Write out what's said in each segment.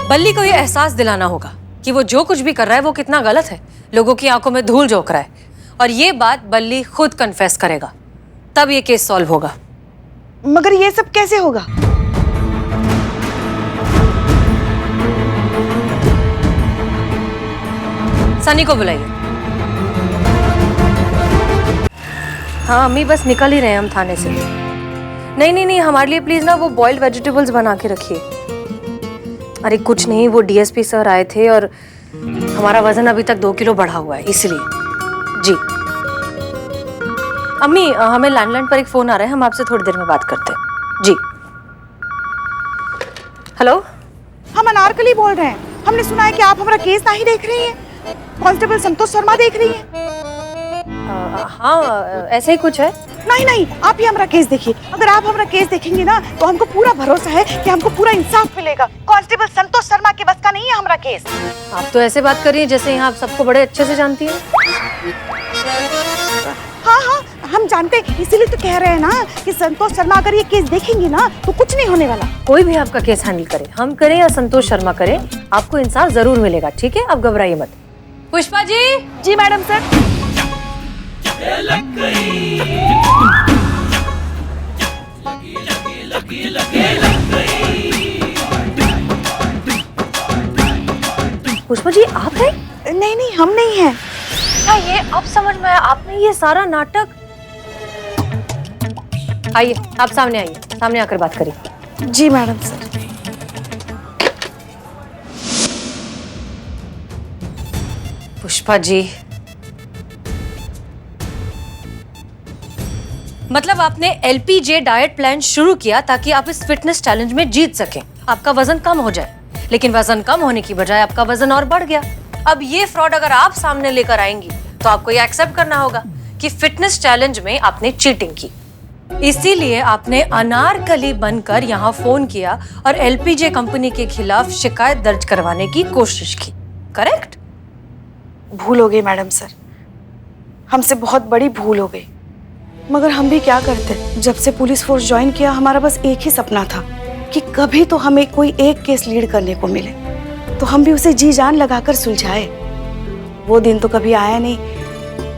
बल्ली को ये एहसास दिलाना होगा कि वो जो कुछ भी कर रहा है वो कितना गलत है, लोगों की आंखों में धूल झोंक रहा है। और ये बात बल्ली खुद कन्फेस करेगा, तब ये केस सॉल्व होगा। मगर ये सब कैसे होगा? सनी को बुलाइए। हाँ अम्मी, बस निकल ही रहे हैं हम थाने से। नहीं, हमारे लिए प्लीज ना वो बॉइल्ड वेजिटेबल्स बना के रखिए। अरे कुछ नहीं, वो डीएसपी सर आए थे और हमारा वजन अभी तक 2 किलो बढ़ा हुआ है, इसलिए। जी अम्मी, हमें लैंडलाइन पर एक फोन आ रहा है, हम आपसे थोड़ी देर में बात करते हैं। जी हेलो, हम अनारकली बोल रहे हैं। हमने सुना है कि आप हमारा केस नहीं देख रही हैं, कांस्टेबल संतोष शर्मा देख रही हैं। हाँ ऐसे ही कुछ है। नहीं, आप ही हमारा केस देखिए। अगर आप हमारा केस देखेंगे ना तो हमको पूरा भरोसा है कि हमको पूरा इंसाफ मिलेगा। कांस्टेबल संतोष शर्मा के बस का नहीं है हमारा केस। आप तो ऐसे बात कर रही हैं जैसे यहाँ आप सबको बड़े अच्छे से जानती हैं। हाँ, हम जानते हैं, इसीलिए तो कह रहे हैं ना कि संतोष शर्मा अगर ये केस देखेंगे ना तो कुछ नहीं होने वाला। कोई भी आपका केस हैंडल करे, हम करें या संतोष शर्मा करे, आपको इंसाफ जरूर मिलेगा, ठीक है? आप घबराइए मत। पुष्पा जी। जी मैडम सर। पुष्पा जी आप हैं? नहीं, हम नहीं हैं। क्या ये अब समझ में आया? आपने ये सारा नाटक। आइए, आप सामने आइए, सामने आकर बात करिए। जी मैडम सर। पुष्पा जी, मतलब आपने एलपीजे डाइट प्लान शुरू किया ताकि आप इस फिटनेस चैलेंज में जीत सकें, आपका वजन कम हो जाए, लेकिन वजन कम होने की बजाय आपका वजन और बढ़ गया। अब ये फ्रॉड अगर आप सामने लेकर आएंगी तो आपको ये एक्सेप्ट करना होगा कि फिटनेस चैलेंज में आपने चीटिंग की। इसीलिए आपने अनारकली बनकर यहाँ फोन किया और एलपीजे कंपनी के खिलाफ शिकायत दर्ज करवाने की कोशिश की, करेक्ट? भूल हो गई मैडम सर, हमसे बहुत बड़ी भूल हो गई। मगर हम भी क्या करते, जब से पुलिस फोर्स ज्वाइन किया हमारा बस एक ही सपना था कि कभी तो हमें कोई एक केस लीड करने को मिले, तो हम भी उसे जी जान लगाकर सुलझाए। वो दिन तो कभी आया नहीं,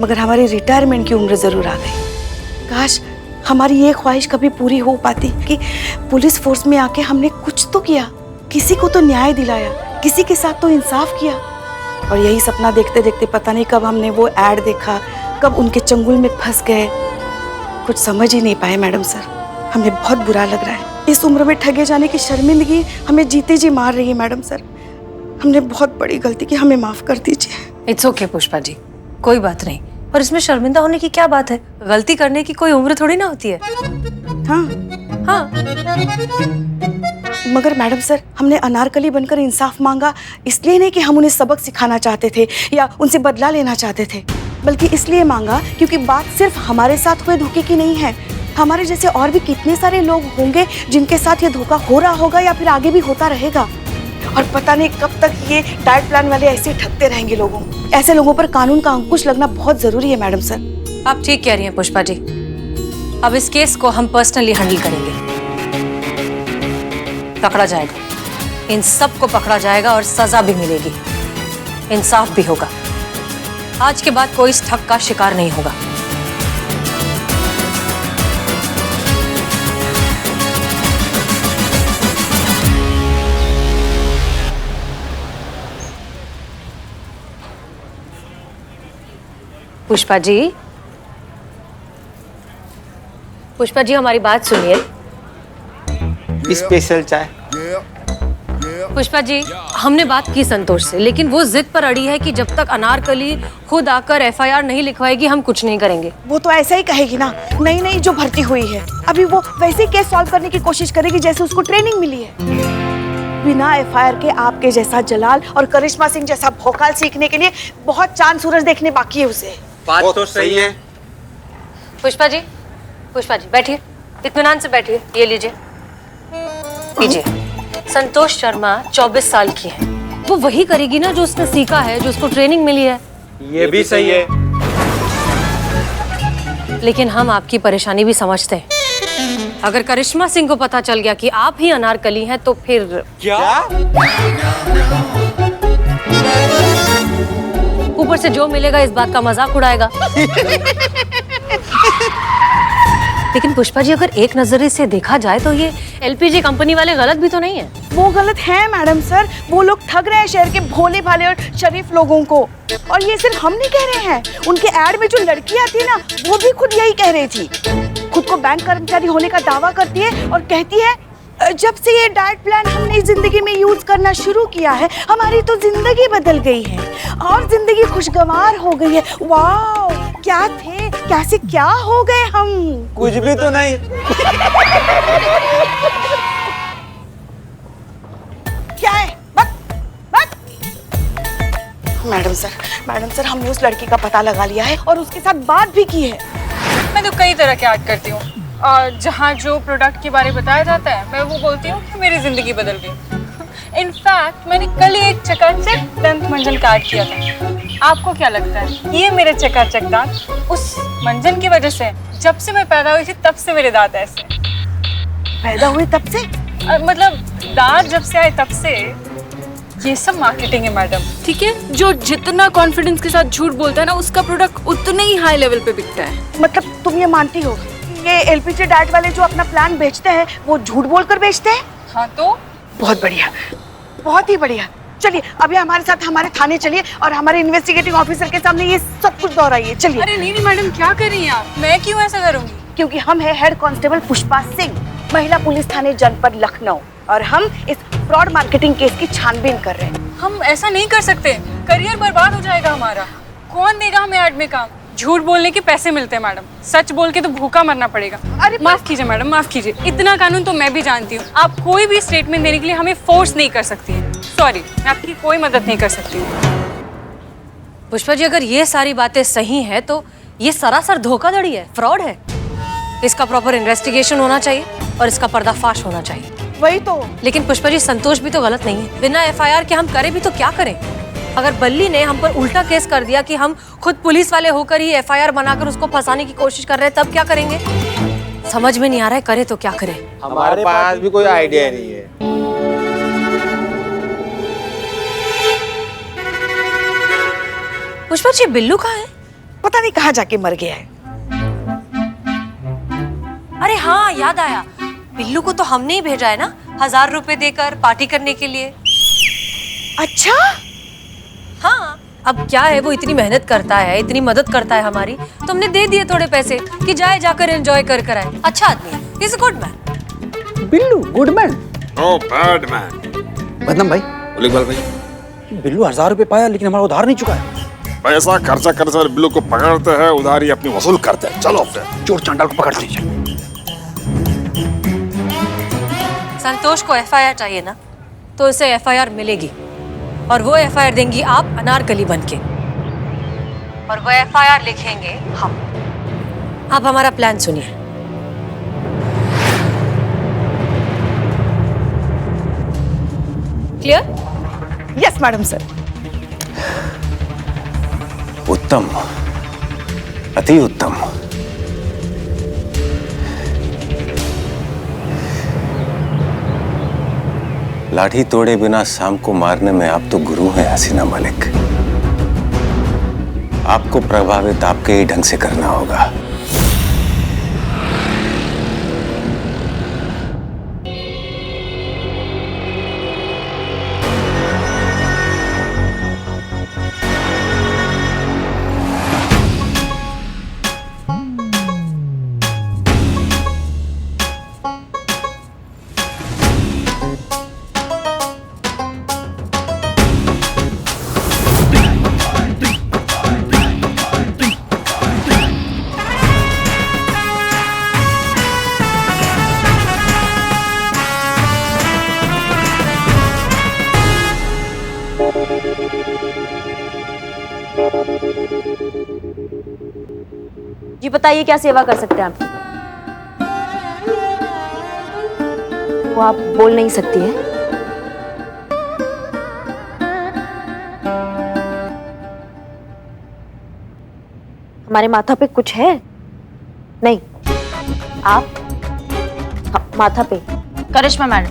मगर हमारी रिटायरमेंट की उम्र जरूर आ गई। काश हमारी ये ख्वाहिश कभी पूरी हो पाती कि पुलिस फोर्स में आके हमने कुछ तो किया, किसी को तो न्याय दिलाया, किसी के साथ तो इंसाफ किया। और यही सपना देखते देखते पता नहीं कब हमने वो एड देखा, कब उनके चंगुल में फंस गए, कुछ समझ ही नहीं पाए मैडम सर। हमें बहुत बुरा लग रहा है, इस उम्र में ठगे जाने की शर्मिंदगी हमें जीते जी मार रही है मैडम सर। हमने बहुत बड़ी गलती की, हमें माफ कर दीजिए। इट्स ओके पुष्पा जी, कोई बात नहीं। और इसमें शर्मिंदा होने की क्या बात है? गलती करने की कोई उम्र थोड़ी ना होती है। हाँ। मगर मैडम सर, हमने अनारकली बनकर इंसाफ मांगा इसलिए नहीं कि हम उन्हें सबक सिखाना चाहते थे या उनसे बदला लेना चाहते थे, बल्कि इसलिए मांगा क्योंकि बात सिर्फ हमारे साथ हुए धोखे की नहीं है। हमारे जैसे और भी कितने सारे लोग होंगे जिनके साथ ये धोखा हो रहा होगा या फिर आगे भी होता रहेगा। और पता नहीं कब तक ये डाइट प्लान वाले ऐसे ठगते रहेंगे लोगों। ऐसे लोगों पर कानून का अंकुश लगना बहुत जरूरी है मैडम सर। आप ठीक कह रही हैं पुष्पा जी। अब इस केस को हम पर्सनली हैंडल करेंगे, पकड़ा जाएगा, इन सब को पकड़ा जाएगा और सजा भी मिलेगी, इंसाफ भी होगा। आज के बाद कोई इस ठग का शिकार नहीं होगा। पुष्पा जी, पुष्पा जी हमारी बात सुनिए। स्पेशल चाय। पुष्पा जी, हमने बात की संतोष से, लेकिन वो जिद पर अड़ी है कि जब तक अनारकली खुद आकर एफआईआर नहीं लिखवाएगी हम कुछ नहीं करेंगे। वो तो ऐसा ही कहेगी ना, नई जो भर्ती हुई है अभी वो वैसे ही केस सॉल्व करने की कोशिश करेगी जैसे उसको ट्रेनिंग मिली है। बिना एफआईआर के आपके जैसा जलाल और करिश्मा सिंह जैसा भौकाल सीखने के लिए बहुत चांद सूरज देखने बाकी है उसे। बात तो सही है। पुष्पा जी बैठिए, इत्मीनान से बैठिए। ये लीजिए, लीजिए। संतोष शर्मा 24 साल की है, वो वही करेगी ना जो उसने सीखा है, जो उसको ट्रेनिंग मिली है। ये भी सही है, लेकिन हम आपकी परेशानी भी समझते हैं। अगर करिश्मा सिंह को पता चल गया कि आप ही अनारकली हैं तो फिर क्या? से जो मिलेगा इस बात का मजाक उड़ाएगा। लेकिन पुष्पा जी, अगर एक नजरिए से देखा जाए तो ये एलपीजी कंपनी वाले गलत भी तो नहीं है। वो गलत है मैडम सर, वो लोग ठग रहे हैं शहर के भोले भाले और शरीफ लोगों को। और ये सिर्फ हम नहीं कह रहे हैं, उनके एड में जो लड़की आती है ना, वो भी खुद यही कह रही थी। खुद को बैंक कर्मचारी होने का दावा करती है और कहती है जब से ये डाइट प्लान हमने जिंदगी में यूज करना शुरू किया है, हमारी तो जिंदगी बदल गई है और जिंदगी खुशगवार हो गई है। वाह, क्या थे, कैसे क्या हो गए हम। कुछ भी तो नहीं। क्या है? मैडम सर, हमने उस लड़की का पता लगा लिया है और उसके साथ बात भी की है। मैं तो कई तरह के ऐड करती हूँ और जहाँ जो प्रोडक्ट के बारे में बताया जाता है मैं वो बोलती हूँ कि मेरी जिंदगी बदल गई। इनफैक्ट मैंने कल ही एक चकाचक दंत मंजन का ऐड किया था। आपको क्या लगता है ये मेरे चकाचक दांत उस मंजन की वजह से? जब से मैं पैदा हुई थी तब से मेरे दांत ऐसे। पैदा हुए तब से? मतलब दांत जब से आए तब से। ये सब मार्केटिंग है मैडम, ठीक है? जो जितना कॉन्फिडेंस के साथ झूठ बोलता है ना, उसका प्रोडक्ट उतने ही हाई लेवल पे बिकता है। मतलब तुम ये मानती हो ये एलपीजी डाइट वाले जो अपना प्लान बेचते हैं वो झूठ बोलकर बेचते हैं? हाँ तो बहुत बढ़िया, बहुत ही बढ़िया। चलिए अभी हमारे साथ हमारे थाने चलिए और हमारे इन्वेस्टिगेटिंग ऑफिसर के सामने ये सब कुछ दोहराइए। चलिए। अरे नहीं मैडम, क्या कर रही हैं आप? मैं क्यों ऐसा करूँगी? क्योंकि हम है हेड कांस्टेबल पुष्पा सिंह, महिला पुलिस थाने जनपद लखनऊ, और हम इस फ्रॉड मार्केटिंग केस की छानबीन कर रहे हैं। हम ऐसा नहीं कर सकते, करियर बर्बाद हो जाएगा हमारा। कौन देगा हमें ऐड में काम? झूठ बोलने के पैसे मिलते हैं मैडम, सच बोल के तो भूखा मरना पड़ेगा। अरे माफ कीजिए मैडम, माफ कीजिए। इतना कानून तो मैं भी जानती हूँ। आप कोई भी स्टेटमेंट देने के लिए हमें फोर्स नहीं कर सकती है। सॉरी, मैं आपकी कोई मदद नहीं कर सकती हूँ। पुष्पा जी, अगर ये सारी बातें सही हैं तो ये सरासर धोखाधड़ी है, फ्रॉड है। इसका प्रॉपर इन्वेस्टिगेशन होना चाहिए और इसका पर्दाफाश होना चाहिए। वही तो। लेकिन पुष्पा जी, संतोष भी तो गलत नहीं है। बिना एफआईआर के हम करें भी तो क्या करें? अगर बल्ली ने हम पर उल्टा केस कर दिया कि हम खुद पुलिस वाले होकर ही एफआईआर बनाकर उसको फंसाने की कोशिश कर रहे हैं, तब क्या करेंगे? समझ में नहीं आ रहा है, करे तो क्या करें। हमारे पास भी कोई आइडिया नहीं है। पुष्पा जी, बिल्लू कहाँ है? पता नहीं कहाँ जाके मर गया है। अरे हाँ, याद आया, बिल्लू को तो हमने ही भेजा है ना 1000 रुपए देकर पार्टी करने के लिए। अच्छा हाँ, अब क्या है, वो इतनी मेहनत करता है, इतनी मदद करता है हमारी, तो हमने दे दिए थोड़े पैसे कि जाए जाकर एंजॉय कर आए। अच्छा आदमी है, is a good man. Billu good man? No bad man. बदनाम भाई, इकबाल भाई, बिल्लू 1000 रुपए पाया लेकिन हमारा उधार नहीं चुका है। पैसा खर्चा करते हुए बिल्लू को पकड़ते हैं, उधारी अपनी वसूल करते हैं। चलो फिर चोर चांडाल को पकड़ लीजिए। संतोष को एफआईआर चाहिए ना, तो उसे एफआईआर मिलेगी और वो एफआईआर देंगी आप अनारकली बनके, और वो एफआईआर लिखेंगे हम। आप हमारा प्लान सुनिए। क्लियर? Yes madam sir. उत्तम, अति उत्तम। लाठी तोड़े बिना शाम को मारने में आप तो गुरु हैं हसीना मलिक। आपको प्रभावित आपके ही ढंग से करना होगा। जी बताइए, क्या सेवा कर सकते हैं आपकी? वो आप बोल नहीं सकती है। हमारे माथा पे कुछ है? नहीं, आप हाँ, माथा पे करिश्मा मैडम,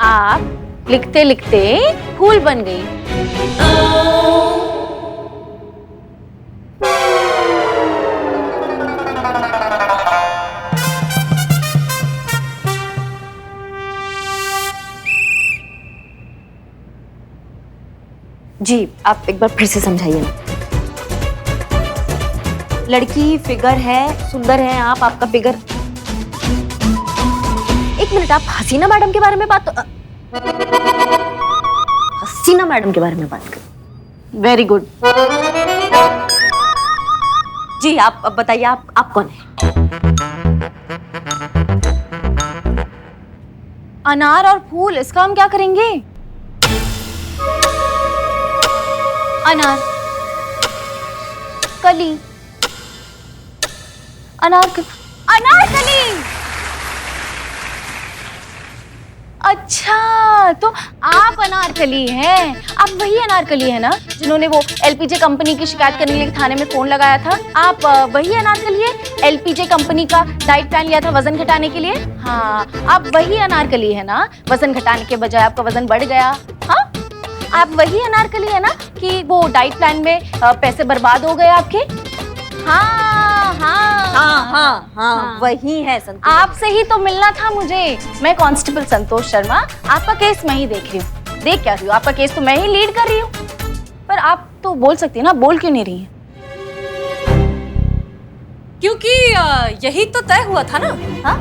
आप लिखते लिखते फूल बन गई। जी आप एक बार फिर से समझाइए ना। लड़की फिगर है, सुंदर है आप, आपका फिगर। एक मिनट, आप हसीना मैडम के बारे में बात हसीना मैडम के बारे में बात कर। Very good. जी आप अब बताइए, आप कौन है? अनार और फूल, इसका हम क्या करेंगे? अनार कली, अनारकली। अच्छा, तो आप अनारकली हैं। आप वही अनारकली है ना जिन्होंने वो एलपीजे कंपनी की शिकायत करने के लिए थाने में फोन लगाया था? आप वही अनारकली है, एलपीजे कंपनी का डाइट प्लान लिया था वजन घटाने के लिए? हाँ, आप वही अनारकली है ना, वजन घटाने के बजाय आपका वजन बढ़ गया। हाँ, आप वही अनारकली है ना कि वो डाइट प्लान में पैसे बर्बाद हो गए आपके? हाँ हाँ हाँ हाँ हाँ, वही है संतोष। आपसे ही तो मिलना था मुझे। मैं कांस्टेबल संतोष शर्मा, आपका केस मैं ही देख रही हूँ। देख क्या रही हूँ, आपका केस तो मैं ही लीड कर रही हूँ। पर आप तो बोल सकती है ना, बोल क्यों नहीं रही है? क्योंकि यही तो तय हुआ था ना। हाँ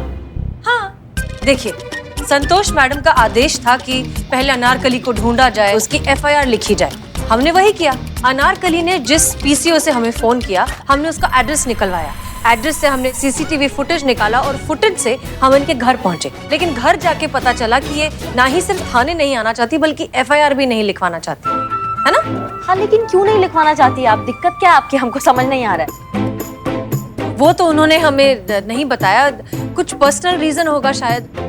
हाँ, देखिए, संतोष मैडम का आदेश था कि पहले अनारकली को ढूंढा जाए, उसकी एफआईआर लिखी जाए। हमने वही किया। अनारकली ने जिस पीसीओ से हमें फोन किया, हमने उसका एड्रेस निकलवाया। एड्रेस से हमने सीसीटीवी फुटेज निकाला और फुटेज से हम इनके घर पहुंचे। लेकिन घर जाके पता चला कि ये ना ही सिर्फ थाने नहीं आना चाहती बल्कि एफआईआर भी नहीं लिखवाना चाहती है ना। हाँ, लेकिन क्यों नहीं लिखवाना चाहती आप? दिक्कत क्या है आपकी, हमको समझ नहीं आ रहा है। वो तो उन्होंने हमें नहीं बताया, कुछ पर्सनल रीजन होगा शायद।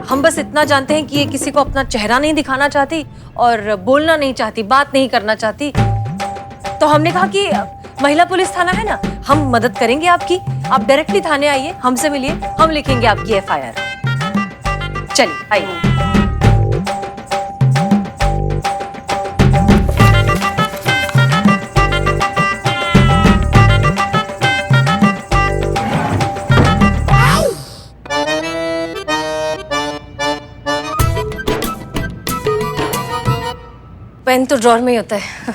हम बस इतना जानते हैं कि ये किसी को अपना चेहरा नहीं दिखाना चाहती और बोलना नहीं चाहती, बात नहीं करना चाहती। तो हमने कहा कि महिला पुलिस थाना है ना, हम मदद करेंगे आपकी। आप डायरेक्टली थाने आइए, हमसे मिलिए, हम लिखेंगे आपकी एफआईआर। चलिए आइए। पेन तो ड्रॉर में ही होता है।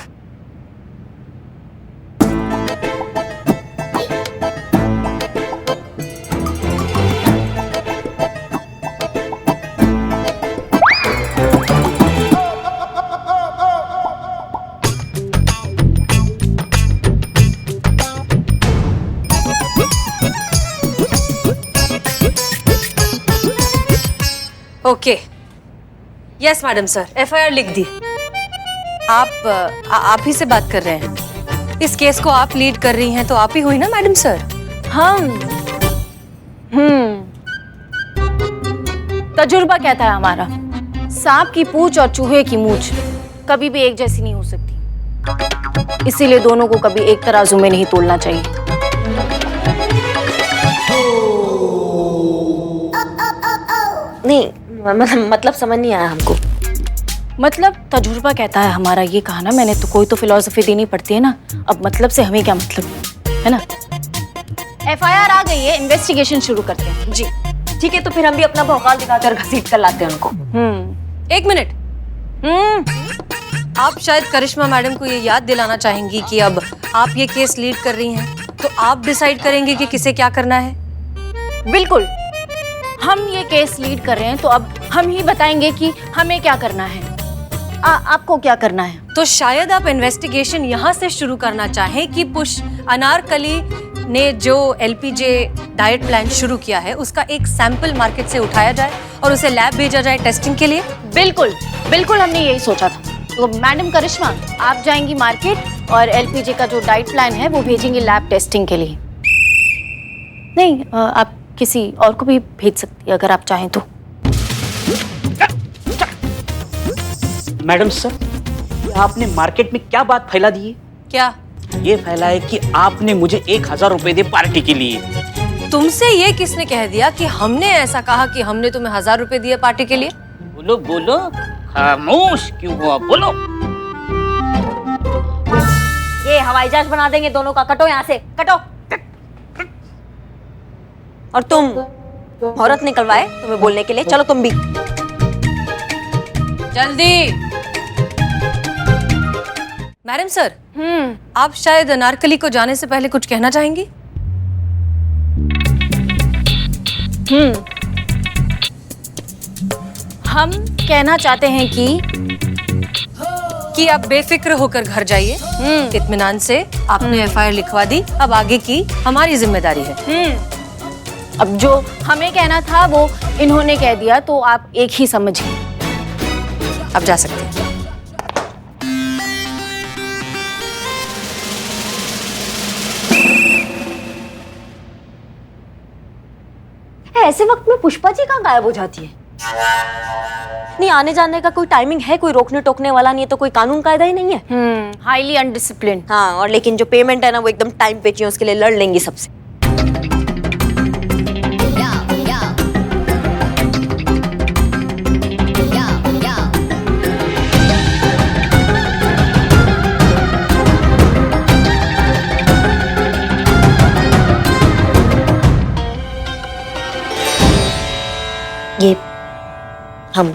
Okay, yes madam sir, FIR लिख दी। आप ही से बात कर रहे हैं। इस केस को आप लीड कर रही हैं तो आप ही हुई ना मैडम सर? हम तजुर्बा कहता है हमारा, सांप की पूंछ और चूहे की मूंछ कभी भी एक जैसी नहीं हो सकती। इसीलिए दोनों को कभी एक तराजू में नहीं तोलना चाहिए। नहीं, मतलब समझ नहीं आया हमको। मतलब तजुर्बा कहता है हमारा, ये कहा ना मैंने, तो कोई तो फिलॉसफी देनी पड़ती है ना। अब मतलब से हमें क्या मतलब है ना। एफआईआर आ गई है, इन्वेस्टिगेशन शुरू करते हैं। जी ठीक है, तो फिर हम भी अपना भौकाल दिखाकर घसीट कर लाते हैं उनको। एक मिनट। आप शायद करिश्मा मैडम को ये याद दिलाना चाहेंगी कि अब आप ये केस लीड कर रही हैं, तो आप डिसाइड करेंगे कि किसे क्या करना है। बिल्कुल, हम ये केस लीड कर रहे हैं तो अब हम ही बताएंगे कि हमें क्या करना है। आपको क्या करना है? तो शायद आप इन्वेस्टिगेशन यहाँ से शुरू करना चाहें कि अनारकली ने जो एलपीजे डाइट प्लान शुरू किया है उसका एक सैंपल मार्केट से उठाया जाए और उसे लैब भेजा जाए टेस्टिंग के लिए। बिल्कुल बिल्कुल, हमने यही सोचा था। तो मैडम करिश्मा, आप जाएंगी मार्केट और एलपीजे का जो डाइट प्लान है वो भेजेंगे लैब टेस्टिंग के लिए। नहीं, आप किसी और को भी भेज सकती है अगर आप चाहें तो। मैडम सर, आपने मार्केट में क्या बात फैला दी है? क्या? ये फैला है कि आपने मुझे 1000 रुपए दे पार्टी के लिए। तुमसे ये किसने कह दिया कि हमने ऐसा कहा कि हमने तुम्हें 1000 रुपए दिए पार्टी के लिए? बोलो बोलो, खामोश क्यों हुआ, बोलो। ये हवाई जहाज बना देंगे दोनों का। कटो यहाँ से, कटो। और तुम औरत निकलवाए तुम्हें बोलने के लिए, चलो तुम भी। जल्दी। मैडम सर, आप शायद अनारकली को जाने से पहले कुछ कहना चाहेंगी? हम कहना चाहते हैं कि आप बेफिक्र होकर घर जाइए। इत्मीनान से आपने एफआईआर लिखवा दी, अब आगे की हमारी जिम्मेदारी है। अब जो हमें कहना था वो इन्होंने कह दिया, तो आप एक ही समझिए। अब जा सकते हैं। ऐसे वक्त में पुष्पा जी कहाँ गायब हो जाती है? नहीं, आने जाने का कोई टाइमिंग है? कोई रोकने टोकने वाला नहीं है तो कोई कानून कायदा ही नहीं है। Highly undisciplined. हाँ, और लेकिन जो पेमेंट है ना वो एकदम टाइम पे चाहिए, उसके लिए लड़ लेंगी सबसे। ये हम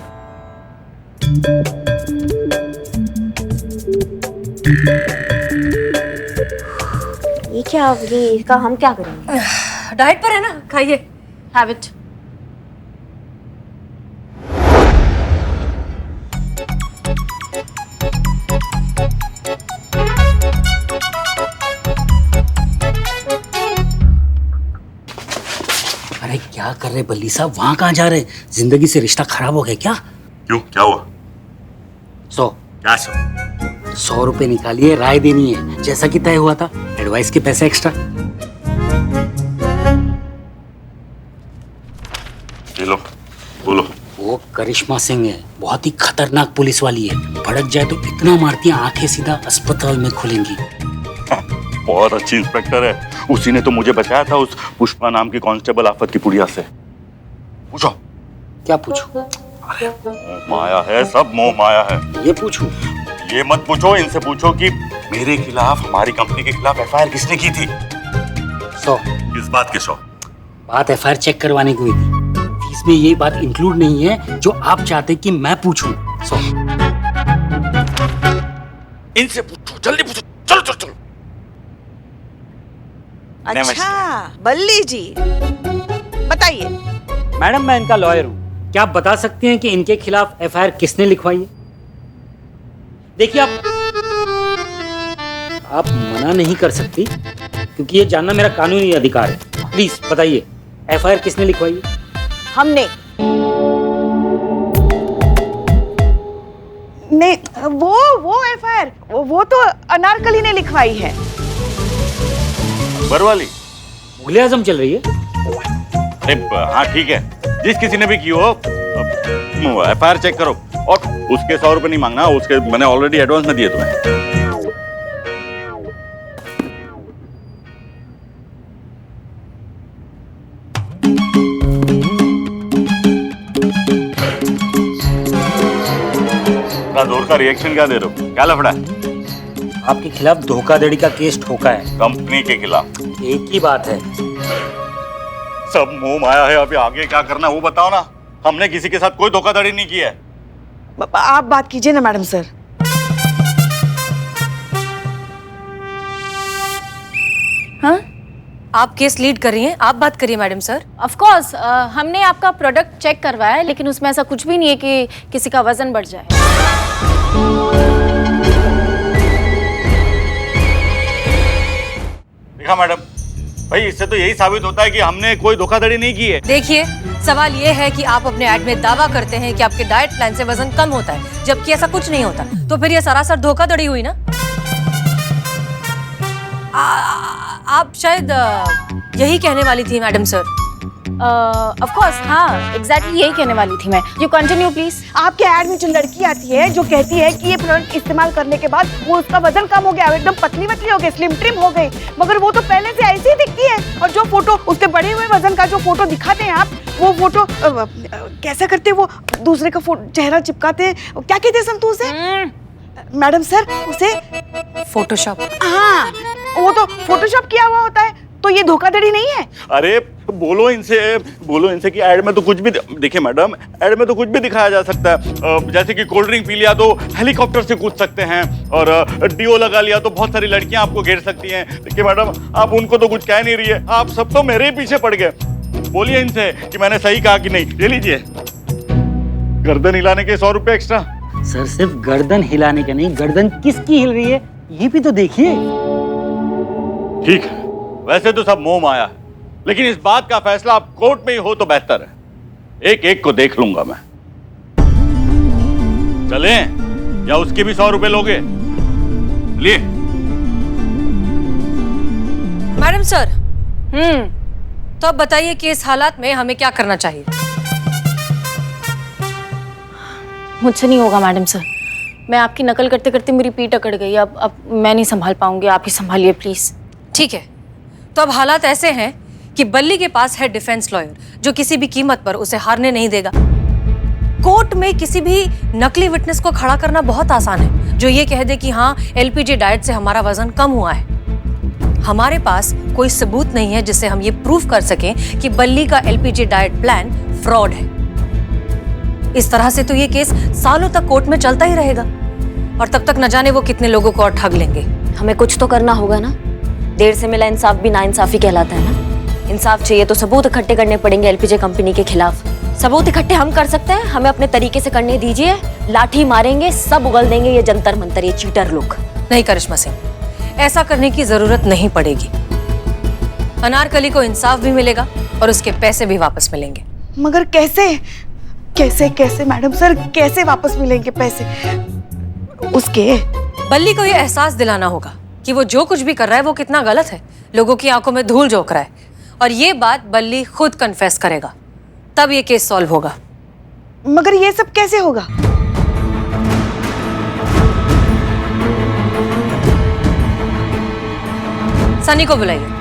ये क्या, ये इसका हम क्या करेंगे? डाइट पर है ना, खाइए। Have it. अरे क्या कर रहे बल्ली साहब, वहां कहाँ जा रहे? जिंदगी से रिश्ता खराब हो गया क्या? क्यों, क्या हुआ? 100 क्या 100 रुपए निकालिए, राय देनी है जैसा कि तय हुआ था। एडवाइस के पैसे एक्स्ट्रा। ये लो, बोलो। वो करिश्मा सिंह है, बहुत ही खतरनाक पुलिस वाली है। भड़क जाए तो इतना मारती है, आंखें सीधा अस्पताल में खुलेंगी। बहुत अच्छी इंस्पेक्टर है, उसी ने तो मुझे बचाया था उस पुष्पा नाम की कांस्टेबल आफत की पुड़िया से। पूछो। क्या पूछूं? मोह माया है, सब मोह माया है। ये पूछूं? ये मत पूछो, इनसे पूछो कि मेरे खिलाफ, हमारी कंपनी के खिलाफ एफआईआर किसने की थी? 100। किस बात के 100? बात एफआईआर चेक करवाने की हुई थी। फीस में ये बात इंक्लूड नहीं है जो आप चाहते कि मैं पूछूं। 100। इनसे पूछो, जल्दी पूछो, चलो चलो चलो। अच्छा, बल्ली जी बताइए। मैडम, मैं इनका लॉयर हूँ। क्या आप बता सकते हैं कि इनके खिलाफ एफआईआर किसने लिखवाई है? देखिए, आप मना नहीं कर सकती क्योंकि ये जानना मेरा कानूनी अधिकार है। प्लीज बताइए, एफआईआर किसने लिखवाई है? हमने नहीं, वो एफआईआर वो तो अनारकली ने लिखवाई है। बरवाली मुगले आजम चल रही है। अरे हाँ ठीक है, जिस किसी ने भी की हो एफआईआर चेक करो। और उसके 100 रुपए नहीं मांगना, उसके मैंने ऑलरेडी एडवांस में दिए तुम्हें। जोर का रिएक्शन क्या दे रहे हो? क्या लफड़ा है? आपके खिलाफ धोखाधड़ी का केस ठोका है कंपनी के खिलाफ। एक ही बात है। सब मोह माया है, अभी आगे क्या करना है वो बताओ ना। हमने किसी के साथ कोई धोखाधड़ी नहीं की है। आप बात कीजिए ना मैडम सर। हाँ, आप केस लीड कर रही हैं, आप बात करिए मैडम सर। Of course. हमने आपका प्रोडक्ट चेक करवाया है, लेकिन उसमें ऐसा कुछ भी नहीं है कि किसी का वजन बढ़ जाए। देखा मैडम, भाई इससे तो यही साबित होता है कि हमने कोई धोखाधड़ी नहीं की है। देखिए, सवाल ये है कि आप अपने ऐड में दावा करते हैं कि आपके डाइट प्लान से वजन कम होता है, जबकि ऐसा कुछ नहीं होता। तो फिर ये सरासर धोखाधड़ी हुई ना। आप शायद यही कहने वाली थी मैडम सर। ऑफ कोर्स, हाँ, एग्जैक्टली यही कहने वाली थी मैं। You continue please. आपके ऐड में जो लड़की आती है जो कहती है कि ये प्रोडक्ट इस्तेमाल करने के बाद वो उसका वजन कम हो गया, एकदम पतली पतली हो गई, स्लिम ट्रिम हो गई, मगर वो तो पहले से ऐसी ही दिखती है। और जो फोटो उसके बढ़े हुए वजन का जो फोटो दिखाते हैं आप, वो फोटो कैसा करते हैं, वो दूसरे का चेहरा चिपकाते हैं, क्या कहते हैं संतू से? मैडम सर उसे फोटोशॉप। हाँ, वो तो फोटोशॉप किया हुआ होता है, तो ये धोखाधड़ी नहीं है? अरे बोलो इनसे कि ऐड में तो कुछ भी, देखिए मैडम, ऐड में तो कुछ भी दिखाया जा सकता है। जैसे कि कोल्ड ड्रिंक पी लिया तो हेलीकॉप्टर से कूद सकते हैं, और डीओ लगा लिया तो बहुत सारी लड़कियां आपको घेर सकती हैं। देखिए मैडम, आप उनको तो कुछ कह नहीं रही है, आप सब तो मेरे ही पीछे पड़ गए। बोलिए इनसे कि मैंने सही कहा कि नहीं। ये लीजिए, गर्दन हिलाने के 100 रुपए एक्स्ट्रा। सर सिर्फ गर्दन हिलाने का नहीं, गर्दन किसकी हिल रही है ये भी तो देखिए। ठीक है, वैसे तो सब मोह माया है, लेकिन इस बात का फैसला आप कोर्ट में ही हो तो बेहतर है। एक एक को देख लूंगा मैं। चलें या उसके भी 100 रुपए लोगे? लिए मैडम सर। तो अब बताइए कि इस हालात में हमें क्या करना चाहिए? मुझसे नहीं होगा मैडम सर, मैं आपकी नकल करते करते मेरी पीठ अकड़ गई। अब मैं नहीं संभाल पाऊंगी, आप ही संभालिए प्लीज। ठीक है, तो अब हालात ऐसे हैं कि बल्ली के पास है डिफेंस लॉयर जो किसी भी कीमत पर उसे हारने नहीं देगा। कोर्ट में किसी भी नकली विटनेस को खड़ा करना बहुत आसान है, जो ये कह दे कि हाँ, एलपीजे डाइट से हमारा वजन कम हुआ है। हमारे पास कोई सबूत नहीं है जिससे हम ये प्रूव कर सकें कि बल्ली का एलपीजे डाइट प्लान फ्रॉड है। इस तरह से तो ये केस सालों तक कोर्ट में चलता ही रहेगा, और तब तक न जाने वो कितने लोगों को और ठग लेंगे। हमें कुछ तो करना होगा ना, देर से मिला इंसाफ भी नाइंसाफी कहलाता है ना। इंसाफ चाहिए तो सबूत इकट्ठे करने पड़ेंगे एलपीजे कंपनी के खिलाफ। सबूत इकट्ठे हम कर सकते हैं, हमें अपने तरीके से करने दीजिए। लाठी मारेंगे, सब उगल देंगे ये जंतर मंतर, ये चीटर लोग। नहीं करिश्मा सिंह, ऐसा करने की जरूरत नहीं पड़ेगी। अनारकली को इंसाफ भी मिलेगा और उसके पैसे भी वापस मिलेंगे। मगर कैसे कैसे कैसे मैडम सर, कैसे वापस मिलेंगे पैसे उसके? बल्ली को ये एहसास दिलाना होगा कि वो जो कुछ भी कर रहा है वो कितना गलत है, लोगों की आंखों में धूल झोंक रहा है, और ये बात बल्ली खुद कन्फेस करेगा, तब ये केस सॉल्व होगा। मगर ये सब कैसे होगा? सनी को बुलाइए।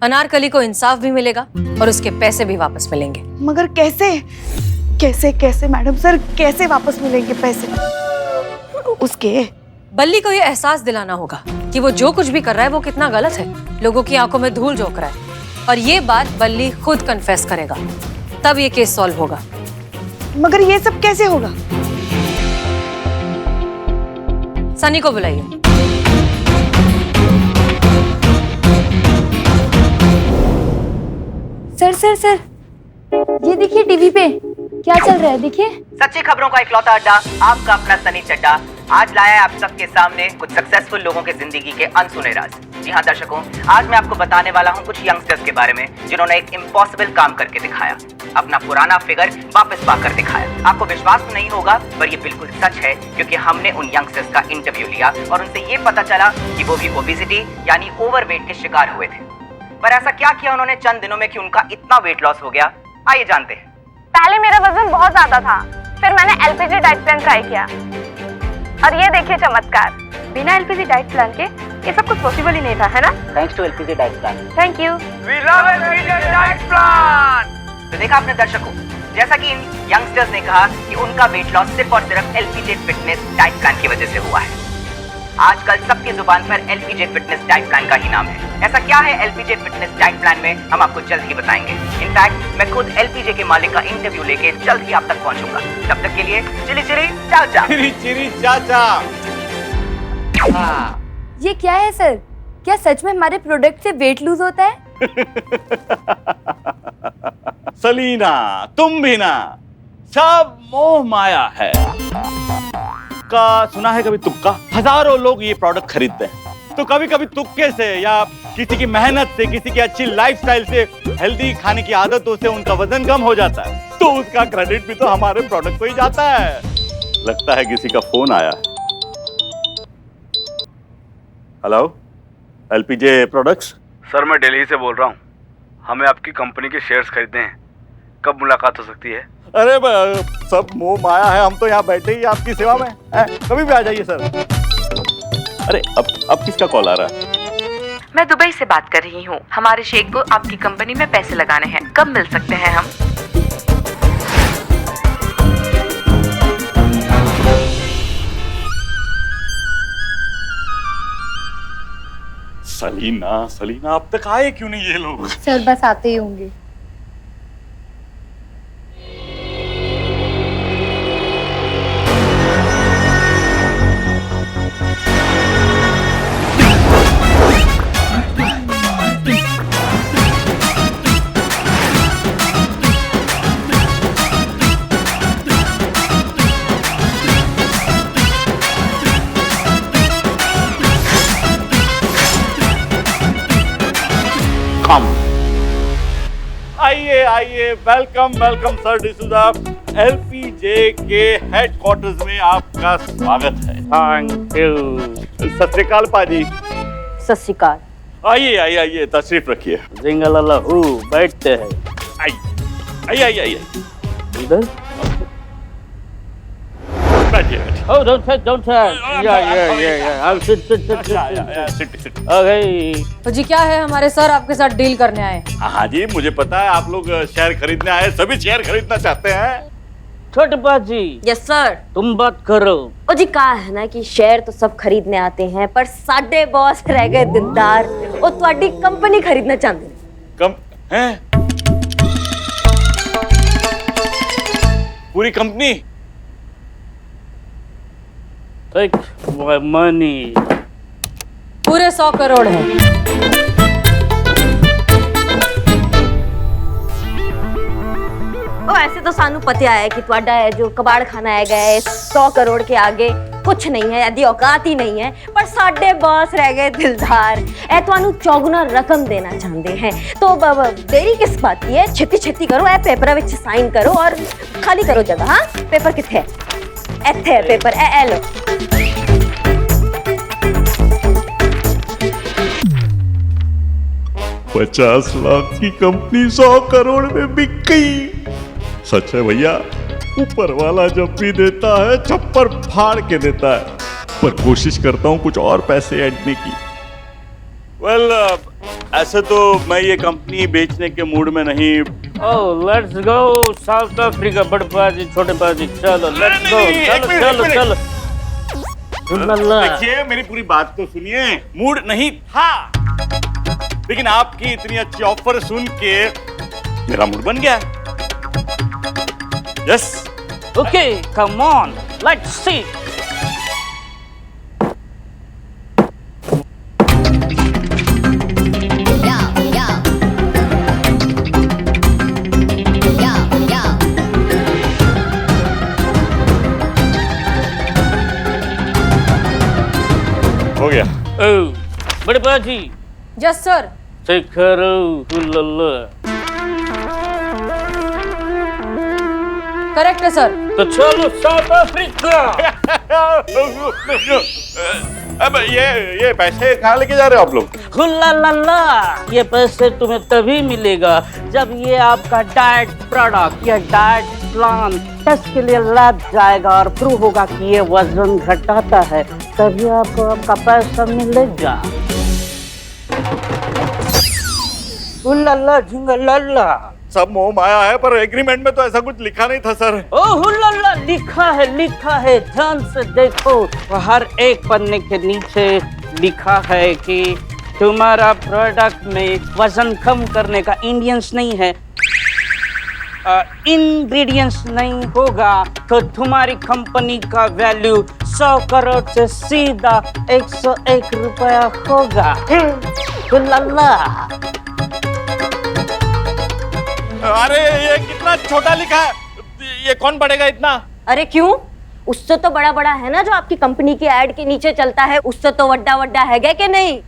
अनारकली को इंसाफ भी मिलेगा और उसके पैसे भी वापस मिलेंगे। मगर कैसे कैसे कैसे मैडम सर, कैसे वापस मिलेंगे पैसे उसके? बल्ली को ये एहसास दिलाना होगा कि वो जो कुछ भी कर रहा है वो कितना गलत है, लोगों की आंखों में धूल झोंक रहा है, और ये बात बल्ली खुद कन्फेस करेगा, तब ये केस सॉल्व होगा। मगर ये सब कैसे होगा? सनी को बुलाइए। सर ये देखिए टीवी पे क्या चल रहा है, देखिए। सच्ची खबरों का इकलौता अड्डा, आपका अपना सनी चड्डा, आज लाया है आप सबके सामने कुछ सक्सेसफुल लोगों के जिंदगी के अनसुने राज। जी हाँ दर्शकों, आज मैं आपको बताने वाला हूँ कुछ यंगस्टर्स के बारे में जिन्होंने एक इम्पॉसिबल काम करके दिखाया, अपना पुराना फिगर वापस पाकर दिखाया। आपको विश्वास तो नहीं होगा, पर ये बिल्कुल सच है, क्योंकि हमने उन यंगस्टर्स का इंटरव्यू लिया और उनसे ये पता चला कि वो भी ओबेसिटी यानी ओवरवेट के शिकार हुए थे। पर ऐसा क्या किया उन्होंने चंद दिनों में कि उनका इतना वेट लॉस हो गया? आइए जानते हैं। पहले मेरा वजन बहुत ज्यादा था, फिर मैंने एलपीजी डाइट प्लान ट्राई किया, और ये देखिए चमत्कार, बिना एलपीजी डाइट प्लान के ये सब कुछ पॉसिबल ही नहीं था, है ना? Thanks to LPG diet plan. Thank you. We love LPG diet plan. तो देखा आपने दर्शकों, जैसा कि इन यंगस्टर्स ने कहा कि उनका वेट लॉस सिर्फ और सिर्फ एलपीजी फिटनेस डाइट प्लान की वजह से हुआ है। आजकल सबकी जुबान पर एलपीजे फिटनेस डाइट प्लान का ही नाम है। ऐसा क्या है एलपीजे फिटनेस डाइट प्लान में, हम आपको जल्द ही बताएंगे। इनफैक्ट मैं खुद एलपीजे के मालिक का इंटरव्यू लेके जल्द ही आप तक पहुंचूंगा। तब तक के लिए चिली चिली चाचा। चिरी चिरी चाचा। ये क्या है सर? क्या सच में हमारे प्रोडक्ट से वेट लूज होता है? सलीना, तुम भी ना, सब मोह माया है। का सुना है कभी तुक्का? हजारों लोग ये प्रोडक्ट खरीदते हैं, तो कभी कभी तुक्के से या किसी की मेहनत से, किसी की अच्छी लाइफस्टाइल से, हेल्दी खाने की आदतों से उनका वजन कम हो जाता है, तो उसका क्रेडिट भी तो हमारे प्रोडक्ट को ही जाता है। लगता है किसी का फोन आया है। Hello, LPG products. सर मैं दिल्ली से बोल रहा हूँ, हमें आपकी कंपनी के शेयर्स खरीदने हैं, कब मुलाकात हो सकती है? अरे सब मोह माया है, हम तो यहाँ बैठे ही आपकी सेवा में हैं, कभी भी आ जाइए सर। अरे अब किसका कॉल आ रहा है? मैं दुबई से बात कर रही हूँ, हमारे शेख को आपकी कंपनी में पैसे लगाने हैं, कब मिल सकते हैं हम? सलीना अब तक आए क्यों नहीं ये लोग? सर बस आते ही होंगे। आइए, वेलकम सर डिसूजा। एलपीजे के हेडक्वार्टर्स में आपका स्वागत है। Thank you. सत श्री अकाल पाजी। सत श्री अकाल। आइए तशरीफ रखिए। जिंगलाला हूँ, बैठते हैं। आइए इधर बैठिए। Oh, don't touch. Yeah. I'll sit. Okay. तो जी क्या है, हमारे सर आपके साथ डील करने आए। हाँ जी, मुझे पता है आप लोग शेयर खरीदने आए, सभी शेयर खरीदना चाहते हैं। छोटे बाजी। Yes sir. तुम बात करो। ओ जी कहा है ना कि शेयर तो सब खरीदने आते हैं, पर साडे बॉस रह गए दिलदार, वो तुम्हारी कंपनी खरीदना चाहते हैं। कम हैं? पूरी कंपनी? Take my money. पूरे 100 करोड़ है। ओ ऐसे तो सानू पता है कि ਤੁਹਾਡਾ है जो कबाड़ खाना है गए 100 करोड़ के आगे कुछ नहीं है, यदि औकात ही नहीं है, पर साडे बॉस रह गए दिलदार, ए ਤੁਹਾਨੂੰ चौगुना रकम देना चाहते हैं, तो देरी किस बात की है, छेती करो, ए पेपर विच साइन करो और खाली करो जगह। हाँ पेपर किथे है? ਇੱਥੇ है पेपर, ए लो। 50 लाख की कंपनी 100 करोड़ में बिक गई। सच है भैया, ऊपर वाला जब भी देता है छप्पर फाड़ के देता है, पर कोशिश करता हूँ कुछ और पैसे ऐडने की। ऐसे तो मैं ये कंपनी बेचने के मूड में नहीं। Let's go south Africa. बड़े बाजी, छोटे बाजी, चलो लेट्स गो। चलो। देखिए मेरी पूरी बात तो सुनिए, मूड नहीं था, लेकिन आपकी इतनी अच्छी ऑफर सुन के मेरा मूड बन गया। Yes okay, come on, let's see. हो गया। बड़े बाजी। Yes sir. करेक्ट है सर। तो चलो साउथ अफ्रीका। अब ये पैसे कहाँ लेके जा रहे हो आप लोग? हुल्ला, ये पैसे तुम्हें तभी मिलेगा जब ये आपका डाइट प्रोडक्ट या डाइट प्लान टेस्ट के लिए लैब जाएगा और प्रूव होगा कि ये वजन घटाता है, तभी आपको आपका पैसा मिलेगा। हुल्ला झुंगला। सब मोह माया है, पर एग्रीमेंट में तो ऐसा कुछ लिखा नहीं था सर। ओ हुल्ला, लिखा है, ध्यान से देखो, हर एक पन्ने के नीचे लिखा है कि तुम्हारा प्रोडक्ट में वजन कम करने का इंग्रेडिएंट्स नहीं है, इंग्रेडिएंट्स नहीं होगा तो तुम्हारी कंपनी का वैल्यू 100 करोड़ से सीधा 101 रुपया होगा। हुल्ला। अरे ये कितना छोटा लिखा है, ये कौन पढ़ेगा इतना? अरे क्यों, उससे तो बड़ा है ना जो आपकी कंपनी के ऐड के नीचे चलता है, उससे तो वड्डा है क्या कि नहीं?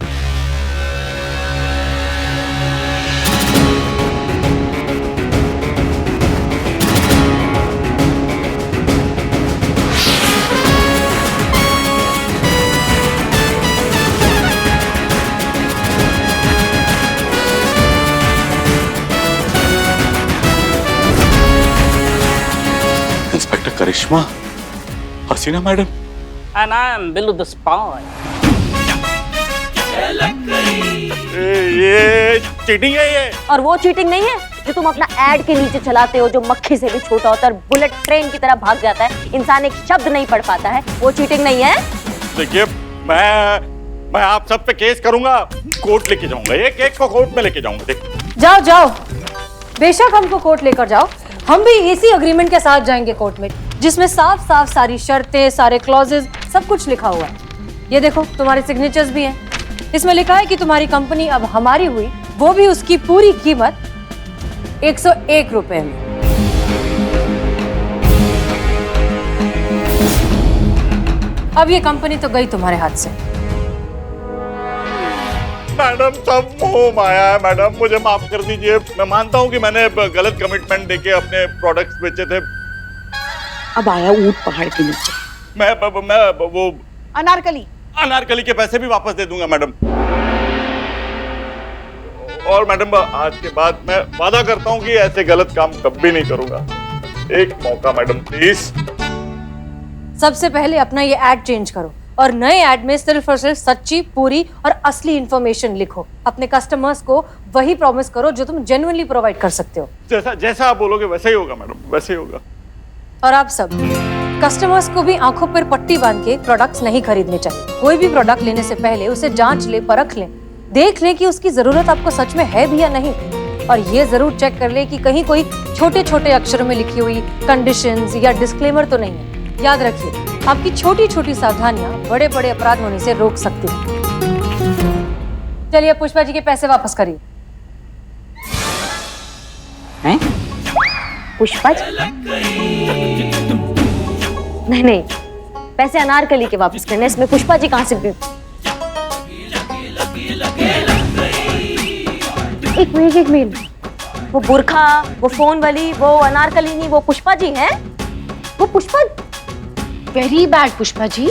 Karishma, Hasina madam, And I'm Billu the spy. ये चीटिंग है ये। और वो चीटिंग नहीं है जो तुम अपना एड के नीचे चलाते हो, जो मक्खी से भी छोटा होता है और बुलेट ट्रेन की तरह भाग जाता है, इंसान एक शब्द नहीं पढ़ पाता है, वो चीटिंग नहीं है। देखिए मैं आप सब पे केस करूंगा, कोर्ट लेके जाऊंगा, एक को कोर्ट में लेके जाऊंगा। देख जाओ जाओ, बेशक हमको कोर्ट लेकर जाओ, हम भी इसी अग्रीमेंट के साथ जाएंगे कोर्ट में, जिसमें साफ साफ सारी शर्तें, सारे क्लॉजेस, सब कुछ लिखा हुआ है। ये देखो तुम्हारे सिग्नेचर्स भी हैं। इसमें लिखा है कि तुम्हारी कंपनी अब हमारी हुई, वो भी उसकी पूरी कीमत 101 रुपए में। अब ये कंपनी तो गई तुम्हारे हाथ से। मैडम सब मोह माया है मैडम, मुझे माफ कर दीजिए। मैं मानता हूँ कि मैंने गलत कमिटमेंट देके अपने प्रोडक्ट्स बेचे थे। अब आया ऊंट पहाड़ के नीचे। मैं वो अनारकली के पैसे भी वापस दे दूंगा मैडम। और मैडम आज के बाद मैं वादा करता हूँ कि ऐसे गलत काम कभी नहीं करूंगा। एक मौका मैडम प्लीज। सबसे पहले अपना ये एड चेंज करो और नए एड में सिर्फ और सिर्फ सच्ची, पूरी और असली इंफॉर्मेशन लिखो। अपने कस्टमर्स को वही प्रॉमिस करो जो तुम जेन्युइनली प्रोवाइड कर सकते हो। जैसा आप बोलोगे वैसा ही होगा मैडम, वैसे ही होगा। और आप सब कस्टमर्स को भी आंखों पर पट्टी बांध के प्रोडक्ट्स नहीं खरीदने चाहिए। कोई भी प्रोडक्ट लेने से पहले उसे जांच ले, परख ले, देख ले कि उसकी जरूरत आपको सच में है भी या नहीं। और ये जरूर चेक कर ले कि कहीं कोई छोटे छोटे अक्षरों में लिखी हुई कंडीशंस या डिस्क्लेमर तो नहीं है। याद रखिए, आपकी छोटी छोटी सावधानियां बड़े बड़े अपराध होने से रोक सकती हैं। चलिए पुष्पा जी के पैसे वापस करिए। हैं? पुष्पा जी? नहीं, पैसे अनारकली के वापस करने, इसमें पुष्पा जी कहाँ से भी? एक मिनट, वो बुरखा, वो फोन वाली, वो अनारकली नहीं, वो पुष्पा जी हैं? वो पुष्पा? Very bad Pushpa ji.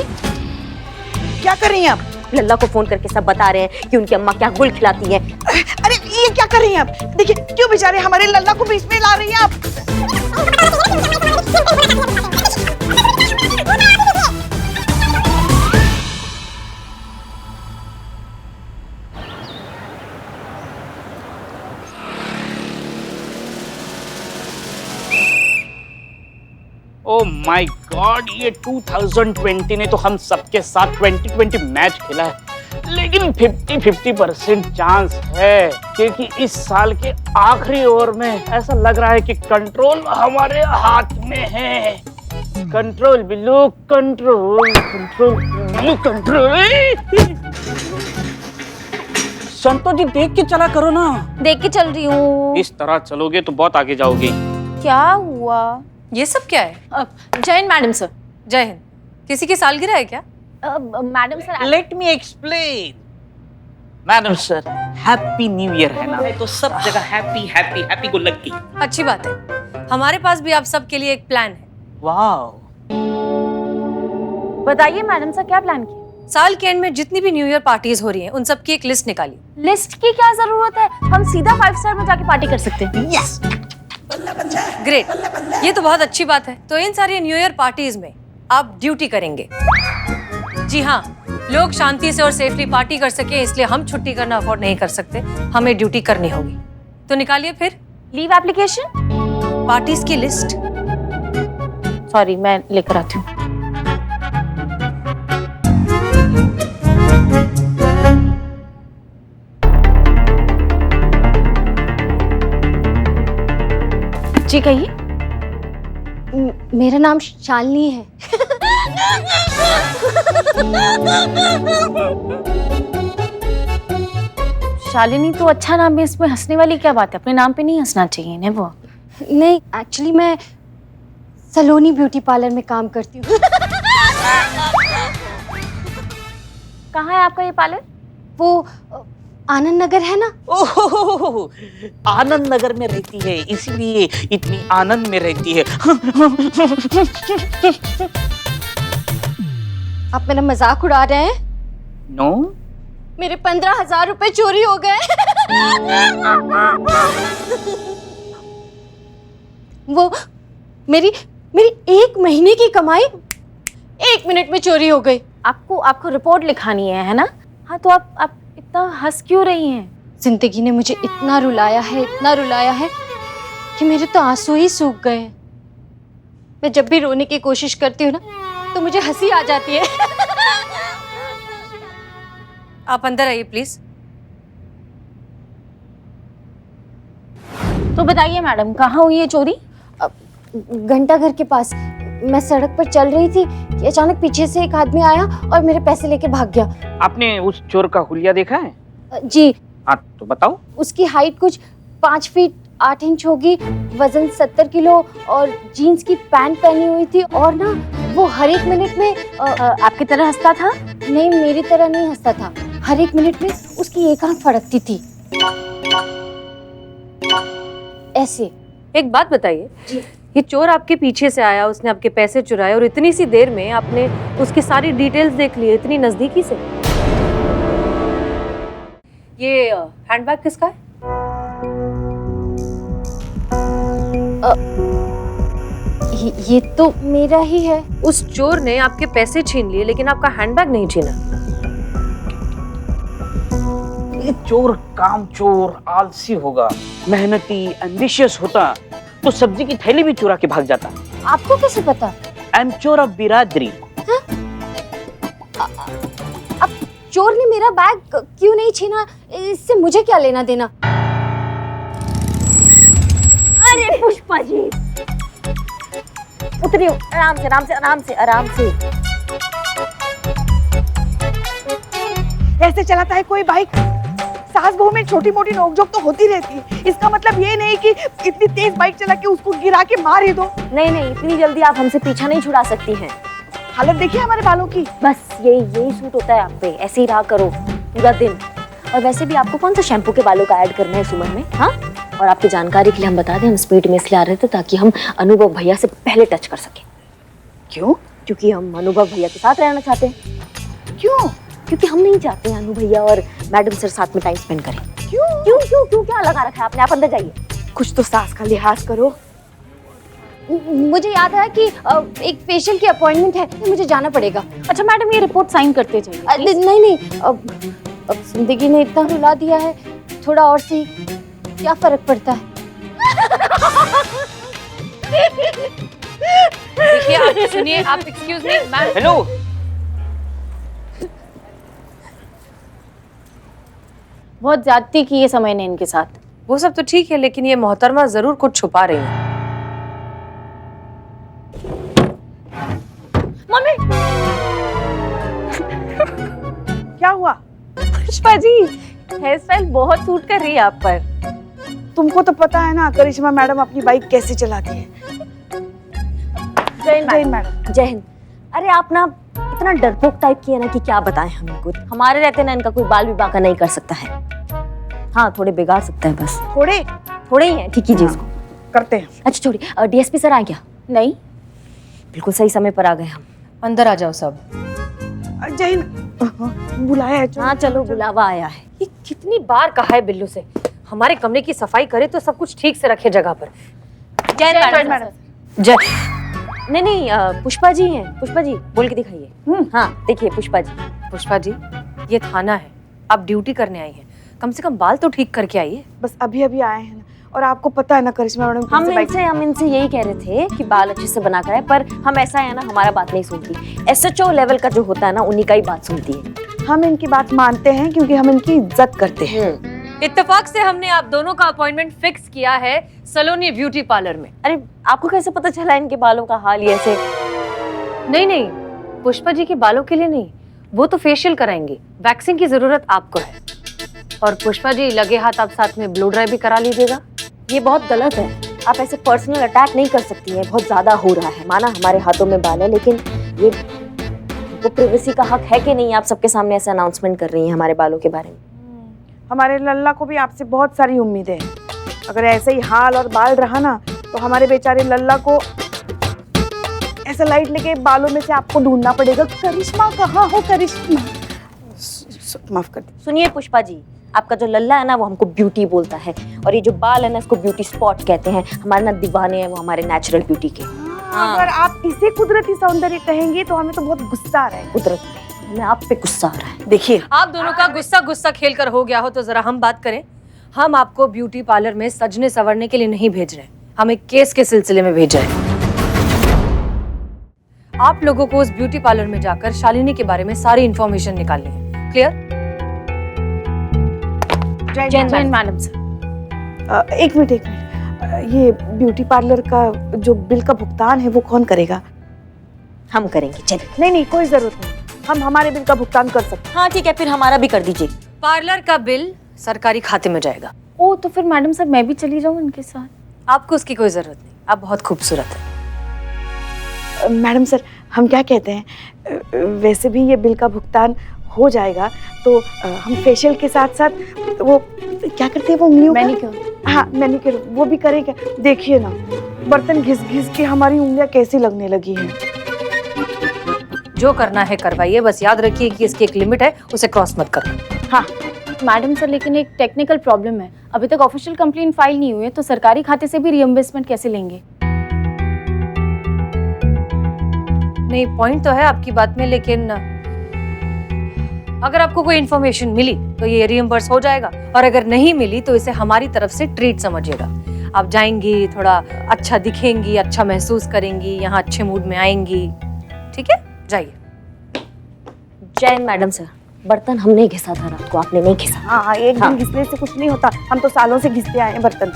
क्या कर रही हैं आप? लल्ला को फोन करके सब बता रहे हैं कि उनकी अम्मा क्या गुल खिलाती है। अरे ये क्या कर रही हैं आप? देखिए क्यों बेचारे हमारे लल्ला को बीच में ला रही हैं आप? ओ माय गॉड, ये 2020 ने तो हम सबके साथ 2020 मैच खेला है, लेकिन 50-50% चांस है क्योंकि इस साल के आखिरी ओवर में ऐसा लग रहा है कि कंट्रोल हमारे हाथ में है। Control Billu, control Billu, control. संतो जी देख के चला करो ना। देख के चल रही हूँ। इस तरह चलोगे तो बहुत आगे जाओगे। क्या हुआ? ये सब क्या है? जय हिंद मैडम सर। जय हिंद। किसी की सालगिरह है क्या? Madam sir, let me explain. Madam sir, happy new year है ना, तो सब जगह हैप्पी हैप्पी हैप्पी को लग गई। अच्छी बात है। हमारे पास भी आप सबके लिए एक प्लान है। वाओ, बताइए मैडम सर, क्या प्लान किया? साल के एंड में जितनी भी न्यू ईयर पार्टीज हो रही हैं, उन सब की एक लिस्ट निकाली। लिस्ट की क्या जरूरत है? हम सीधा 5 स्टार में जाके पार्टी कर सकते हैं। यस। ग्रेट, ये तो बहुत अच्छी बात है। तो इन सारी न्यू ईयर पार्टीज में आप ड्यूटी करेंगे। जी हाँ, लोग शांति से और सेफली पार्टी कर सके, इसलिए हम छुट्टी करना अफोर्ड नहीं कर सकते, हमें ड्यूटी करनी होगी। तो निकालिए फिर लीव एप्लीकेशन, पार्टीज की लिस्ट। सॉरी मैं लेकर आती हूँ। जी कहिए। मेरा नाम शालिनी है। शालिनी तो अच्छा नाम है, इसमें हंसने वाली क्या बात है? अपने नाम पे नहीं हंसना चाहिए ना। वो नहीं, एक्चुअली मैं सलोनी ब्यूटी पार्लर में काम करती हूँ। कहाँ है आपका ये पार्लर? वो आनंद नगर है ना। ओह, आनंद नगर में रहती है, इसीलिए इतनी आनंद में रहती है। आप मेरा मजाक उड़ा रहे हैं? नो, मेरे 15,000 रुपए चोरी हो गए। वो मेरी 1 महीने की कमाई 1 मिनट में चोरी हो गई। आपको रिपोर्ट लिखानी है ना? हाँ, तो आप इतना हंस क्यों रही हैं? जिंदगी ने मुझे इतना रुलाया है कि मेरे तो आंसू ही सूख गए हैं। मैं जब भी रोने की कोशिश करती हूँ ना, तो मुझे हंसी आ जाती है। आप अंदर आइए प्लीज। तो बताइए मैडम, कहाँ हुई है चोरी? घंटा घर के पास। मैं सड़क पर चल रही थी कि अचानक पीछे से एक आदमी आया और मेरे पैसे लेके भाग गया। आपने उस चोर का हुलिया देखा है? जी। हाँ, तो बताओ। उसकी हाइट कुछ 5 फीट 8 इंच होगी, वजन 70 किलो और जीन्स की पैंट पहनी हुई थी। और ना वो हर एक मिनट में आपकी तरह हंसता था। नहीं, मेरी तरह नहीं हंसता था। हर एक मिनट में उसकी एक आंख फड़कती थी ऐसे। एक बात बताइए, ये चोर आपके पीछे से आया, उसने आपके पैसे चुराए और इतनी सी देर में आपने उसकी सारी डिटेल्स देख ली, इतनी नजदीकी से। ये हैंडबैग किसका है? ये तो मेरा ही है। उस चोर ने आपके पैसे छीन लिए लेकिन आपका हैंडबैग नहीं छीना। ये चोर कामचोर आलसी होगा, मेहनती एम्बिशियस होता तो सब्जी की थैली भी चुरा के भाग जाता। आपको कैसे पता? आई एम चोर ऑफ बिरादरी। अब चोर ने मेरा बैग क्यों नहीं छीना, इससे मुझे क्या लेना देना? अरे पुष्पा जी, उतरियो, आराम से आराम से आराम से आराम से। ऐसे चलाता है कोई बाइक? सास बहू में छोटी मोटी नोकझोंक तो होती रहती है। इसका मतलब ये नहीं कि इतनी तेज बाइक चला के उसको गिरा के मार ही दो। नहीं, इतनी जल्दी आप हमसे पीछा नहीं छुड़ा सकती हैं। हालत देखिए हमारे बालों की। बस यही सूट होता है आप पे, ऐसे ही रहा करो पूरा दिन। और वैसे भी आपको कौन सा शैम्पू के बालों का ऐड करना है इस उम्र में? हाँ, और आपकी जानकारी के लिए हम बता दें, हम स्पीड में इसलिए आ रहे थे ताकि हम अनुभव भैया से पहले टच कर सके। क्यों? क्योंकि हम अनुभव भैया के साथ रहना चाहते हैं। क्यों? क्योंकि हम नहीं चाहते हैं अनु भैया और मैडम सर साथ में टाइम स्पेंड करें। क्यों क्या लगा रखा है आपने? आप अंदर जाइए। कुछ तो सास का लिहाज करो। मुझे याद है कि एक फेशियल की अपॉइंटमेंट है, मुझे जाना पड़ेगा। अच्छा मैडम, ये रिपोर्ट साइन करते जाइए। नहीं, अब जिंदगी ने इतना रुला दिया है, थोड़ा और सी क्या फर्क पड़ता है? देखिए, आप सुनिए, आप एक्सक्यूज मी मैम। हेलो, बहुत ज्यादती की है समय ने इनके साथ। वो सब तो ठीक है, लेकिन ये मोहतरमा जरूर कुछ छुपा रही है। मम्मी, क्या हुआ? पुष्पा जी, हेयर स्टाइल बहुत सूट कर रही है आप पर। तुमको तो पता है ना करिश्मा मैडम अपनी बाइक कैसे चलाती है। जय हिंद मैडम। जय हिंद। अरे आप ना इतना डरपोक टाइप की है ना कि क्या बताएं हम इनको। हमारे रहते ना इनका कोई बाल विवाह का नहीं कर सकता है। हाँ, थोड़े बिगाड़ सकता है बस। थोड़े ही हैं, ठीक कीजिए इसको। करते हैं। अच्छा छोड़िए, डीएसपी सर आए क्या? नहीं, बिल्कुल सही समय पर आ गए हम। अंदर आ जाओ सब। जय बुलाया है। हाँ चलो, बुलावा आया है। ये कितनी बार कहा है बिल्लू से, हमारे कमरे की सफाई करे तो सब कुछ ठीक से रखे जगह पर। जय मैडम। जय। नहीं, पुष्पा जी हैं। पुष्पा जी बोल के दिखाइए। हाँ देखिए पुष्पा जी, ये थाना है, आप ड्यूटी करने आई हैं, कम से कम बाल तो ठीक करके आइए। बस अभी आए हैं ना, और आपको पता है ना करिश्मा मैडम, हम इनसे यही कह रहे थे कि बाल अच्छे से बना कर आए, पर हम ऐसा है ना, हमारा बात नहीं सुनती। एसएचओ लेवल का जो होता है ना, उन्हीं का ही बात सुनती है। हम इनकी बात मानते हैं क्योंकि हम इनकी इज्जत करते हैं। इत्तेफाक से हमने आप दोनों का अपॉइंटमेंट फिक्स किया है सलोनी ब्यूटी पार्लर में। अरे आपको कैसे पता चला इनके बालों का हाल ये ऐसे? नहीं, पुष्पा जी के बालों के लिए नहीं, वो तो फेशियल कराएंगे, वैक्सिंग की जरूरत आपको है। और पुष्पा जी लगे हाथ आप साथ में ब्लो ड्राई भी करा लीजिएगा। ये बहुत गलत है, आप ऐसे पर्सनल अटैक नहीं कर सकती हैं, बहुत ज्यादा हो रहा है। माना हमारे हाथों में बाल है, लेकिन ये वो प्रिवेसी का हक है कि नहीं? आप सबके सामने ऐसे अनाउंसमेंट कर रही हैं हमारे बालों के बारे में। हमारे लल्ला को भी आपसे बहुत सारी उम्मीदें हैं। अगर ऐसे ही हाल और बाल रहा ना, तो हमारे बेचारे लल्ला को ऐसा लाइट लेके बालों में से आपको ढूंढना पड़ेगा। करिश्मा कहाँ हो? करिश्मा, माफ कर दी। सुनिए पुष्पा जी, आपका जो लल्ला है ना, वो हमको ब्यूटी बोलता है, और ये जो बाल है ना, इसको ब्यूटी स्पॉट कहते हैं। हमारे ना दीवाने हैं वो हमारे नेचुरल ब्यूटी के। अगर आप इसे कुदरती सौंदर्य कहेंगे तो हमें तो बहुत गुस्सा आ रहा है कुदरत पे। हमें आप पे गुस्सा आ रहा है। देखिए आप दोनों का गुस्सा गुस्सा खेल कर हो गया हो तो जरा हम बात करें। हम आपको ब्यूटी पार्लर में सजने संवरने के लिए नहीं भेज रहे, हम एक केस के सिलसिले में भेज रहे हैं। आप लोगों को उस ब्यूटी पार्लर में जाकर शालिनी के बारे में सारी इंफॉर्मेशन निकालनी है। क्लियर? जैन मैडम सर, एक मिनट ये ब्यूटी पार्लर का जो बिल का भुगतान है वो कौन करेगा? हम करेंगे, चलिए। नहीं कोई जरूरत नहीं, हम हमारे बिल का भुगतान कर सकते हैं। हाँ ठीक है, फिर हमारा भी कर दीजिए। पार्लर का बिल सरकारी खाते में जाएगा। ओ तो फिर मैडम सर मैं भी चली जाऊँ उनके साथ? आपको उसकी कोई जरूरत नहीं, आप बहुत खूबसूरत है। मैडम सर हम क्या कहते हैं, वैसे भी ये बिल का भुगतान हो जाएगा तो हम फेशियल के साथ साथ वो क्या करते हैं वो उंगलियों का? मैनीक्योर। हाँ मैनीक्योर वो भी करेंगे। देखिए ना बर्तन घिस घिस के हमारी उंगलियां कैसी लगने लगी हैं। जो करना है करवाइए, बस याद रखिए कि इसकी एक लिमिट है, उसे क्रॉस मत करना। हाँ मैडम सर लेकिन एक टेक्निकल प्रॉब्लम है, अभी तक ऑफिशियल कंप्लेंट फाइल नहीं हुई है तो सरकारी खाते से भी रिइंबर्समेंट कैसे लेंगे? नहीं पॉइंट तो है आपकी बात में, लेकिन अगर आपको कोई इन्फॉर्मेशन मिली तो ये रिइंबर्स हो जाएगा, और अगर नहीं मिली तो इसे हमारी तरफ से ट्रीट समझिएगा। आप जाएंगी, थोड़ा अच्छा दिखेंगी, अच्छा महसूस करेंगी, यहाँ अच्छे मूड में आएंगी। ठीक है, जाइए। जैन मैडम सर, बर्तन हमने घिसा था रात को, आपने नहीं घिसा। हाँ एक दिन घिसने से कुछ नहीं होता, हम तो सालों से घिसते आए हैं बर्तन।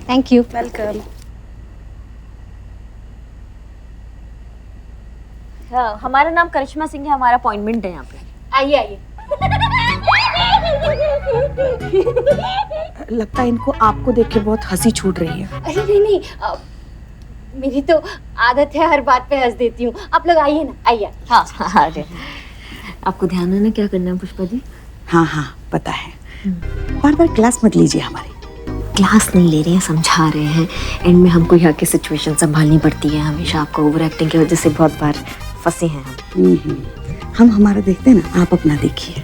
Thank you. वेलकम। हाँ, हमारा नाम करिश्मा सिंह है, हमारा अपॉइंटमेंट है यहाँ पे। आइए आइए। लगता है इनको आपको देख के बहुत हंसी छूट रही है। अरे नहीं मेरी तो आदत है हर बात पे हंस देती हूँ। आप लोग आइए ना, आइए। हाँ हाँ आपको ध्यान है ना क्या करना है पुष्पा जी? हाँ हाँ पता है, बार बार क्लास मत लीजिए हमारी। क्लास नहीं ले रहे हैं, समझा रहे हैं। एंड में हमको यहाँ की सिचुएशन संभालनी पड़ती है हमेशा, आपको ओवर एक्टिंग की वजह से बहुत बार फंसे हैं हम हमारा देखते हैं ना, आप अपना देखिए।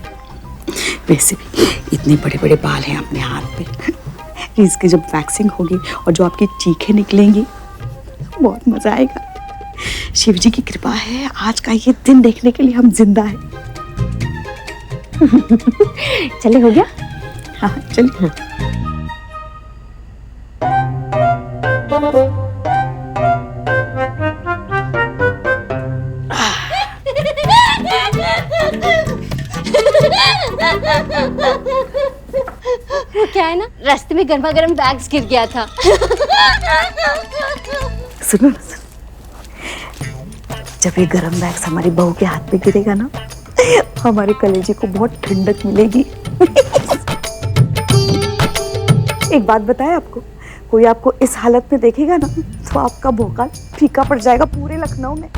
वैसे भी इतने बड़े बड़े बाल हैं अपने हाथ पे, इसकी जब वैक्सिंग होगी और जो आपकी चीखें निकलेंगी बहुत मजा आएगा। शिव जी की कृपा है, आज का ये दिन देखने के लिए हम जिंदा हैं। चले, हो गया? हाँ चलिए। वो क्या है ना, रास्ते में गर्मा गर्म बैग्स गिर गया था। सुनो ना, जब ये गरम बैग्स हमारी बहू के हाथ में गिरेगा ना, हमारे कलेजे को बहुत ठंडक मिलेगी। एक बात बताएं आपको, कोई आपको इस हालत में देखेगा ना तो आपका भोकाल फीका पड़ जाएगा पूरे लखनऊ में।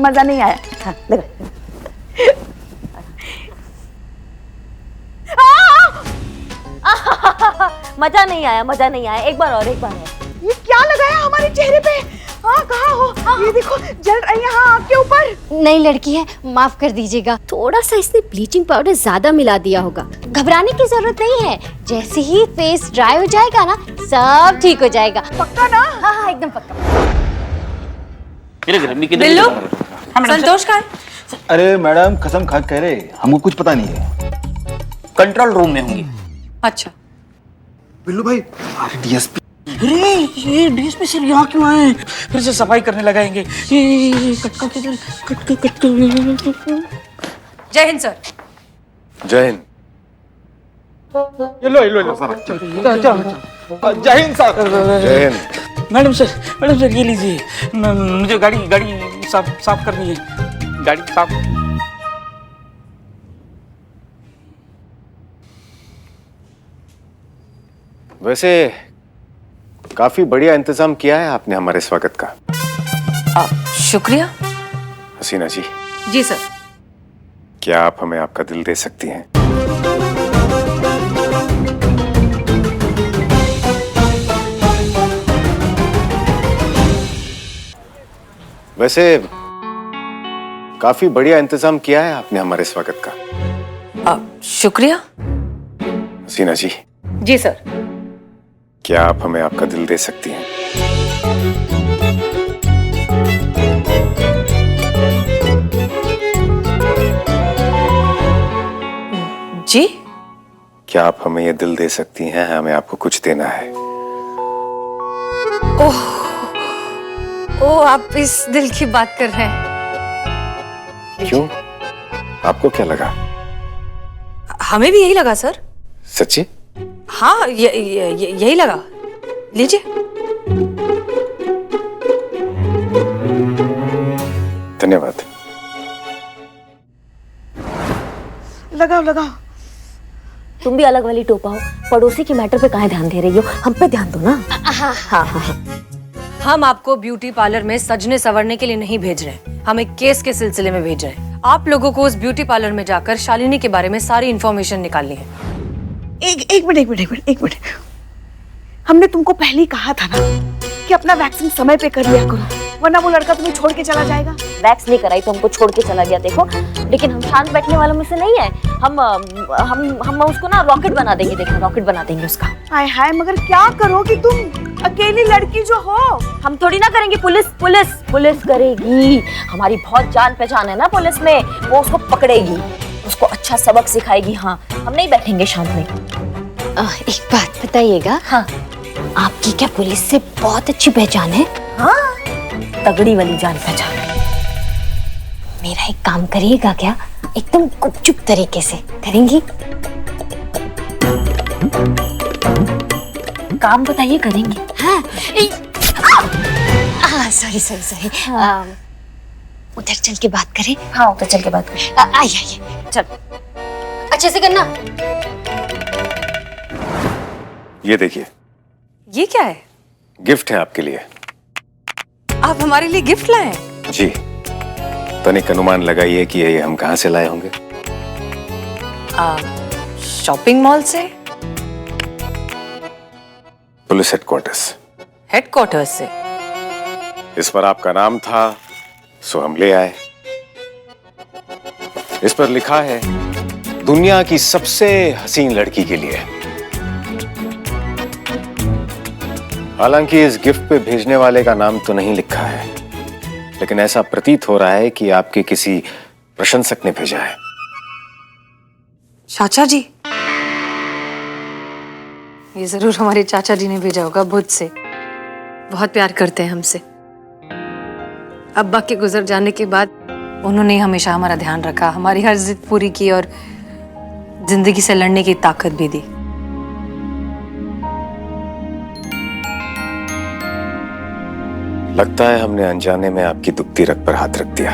मजा नहीं आया? हाँ लगा। मजा नहीं आया, मजा नहीं आया। एक बार और, एक बार और। ये क्या लगाया हमारे चेहरे पे? हाँ कहाँ हो? ये देखो जल रही है हाँ आपके ऊपर। नई लड़की है, माफ कर दीजिएगा। थोड़ा सा इसने ब्लीचिंग पाउडर ज्यादा मिला दिया होगा। घबराने की जरूरत नहीं है, जैसे ही फेस ड्राई हो जाएगा ना सब ठीक हो जाएगा। पक्का ना? हाँ हाँ एकदम पक्का। बिल्लू, संतोष का है? अरे मैडम कसम खा कह रहे, हमको कुछ पता नहीं है। कंट्रोल रूम में होंगे। अच्छा बिल्लू भाई, अरे डीएसपी। अरे ये डीएसपी सर यहाँ क्यों आए? फिर से सफाई करने लगाएंगे। ये कटका किधर? कटका। जय हिंद सर। जय हिंद। ये लो सर। जय हिंद सर। जय हिंद। मैडम सर ये लीजिए, मुझे गाड़ी साफ करनी है। गाड़ी साफ। वैसे काफी बढ़िया इंतजाम किया है आपने हमारे स्वागत का। शुक्रिया। हसीना जी। जी सर। क्या आप हमें आपका दिल दे सकती हैं? वैसे काफी बढ़िया इंतजाम किया है आपने हमारे स्वागत का। शुक्रिया। हसीना जी, जी सर। क्या आप हमें आपका दिल दे सकती हैं? जी? क्या आप हमें ये दिल दे सकती हैं? हमें आपको कुछ देना है। ओह, ओह, आप इस दिल की बात कर रहे हैं? क्यों? आपको क्या लगा? हमें भी यही लगा सर। सच्ची? हाँ, यही लगा। लीजिए। धन्यवाद। लगाओ लगाओ। तुम भी अलग वाली टोपा हो, पड़ोसी की मैटर पे काहे ध्यान दे रही हो? हम पे ध्यान दो ना। हाँ हाँ हाँ। हम आपको ब्यूटी पार्लर में सजने संवरने के लिए नहीं भेज रहे हैं, हम एक केस के सिलसिले में भेज रहे हैं। आप लोगों को उस ब्यूटी पार्लर में जाकर शालिनी के बारे में सारी इंफॉर्मेशन निकालनी है। एक मिनट। हमने तुमको पहले ही कहा था ना कि अपना वैक्सीन समय पे कर लिया करो, वरना वो लड़का तुम्हें छोड़ के चला जाएगा। वैक्स नहीं कराई तो हमको छोड़ के चला गया, देखो। लेकिन हम शांत बैठने वालों में से नहीं है। हम उसको ना रॉकेट बना देंगे, देखो रॉकेट बना देंगे उसका। हाय हाय, मगर क्या करोगी तुम? अकेली लड़की जो हो। हम थोड़ी ना करेंगे, पुलिस करेगी। हमारी बहुत जान पहचान है ना पुलिस में, वो उसको पकड़ेगी, उसको अच्छा सबक सिखाएगी। हाँ, हम नहीं बैठेंगे शांत में। एक बात बताइएगा। हाँ, आपकी क्या पुलिस से बहुत अच्छी पहचान है? हाँ, तगड़ी वाली जान पहचान। मेरा एक काम करिएगा क्या? एकदम गुपचुप तरीके से करेंगी? काम बताइए, करेंगे। हाँ, सॉरी। उधर चल के बात करें। हाँ, उधर चल के बात करें। आइए चल। अच्छे से करना। ये देखिए, ये क्या है? गिफ्ट है आपके लिए। आप हमारे लिए गिफ्ट लाए हैं? जी, तनिक अनुमान लगाइए कि ये हम कहाँ से लाए होंगे। शॉपिंग मॉल से? Police headquarters. हेडक्वार्टर्स से? इस पर आपका नाम था, सो हम ले आए। इस पर लिखा है दुनिया की सबसे हसीन लड़की के लिए। हालांकि इस गिफ्ट पे भेजने वाले का नाम तो नहीं लिखा है, लेकिन ऐसा प्रतीत हो रहा है कि आपके किसी प्रशंसक ने भेजा है। चाचा जी? ये जरूर हमारे चाचा जी ने भेजा होगा, बुध से। बहुत प्यार करते हैं हमसे। अब्बा के गुजर जाने के बाद उन्होंने हमेशा हमारा ध्यान रखा, हमारी हर जिद पूरी की और जिंदगी से लड़ने की ताकत भी दी। लगता है हमने अनजाने में आपकी दुखती रग पर हाथ रख दिया।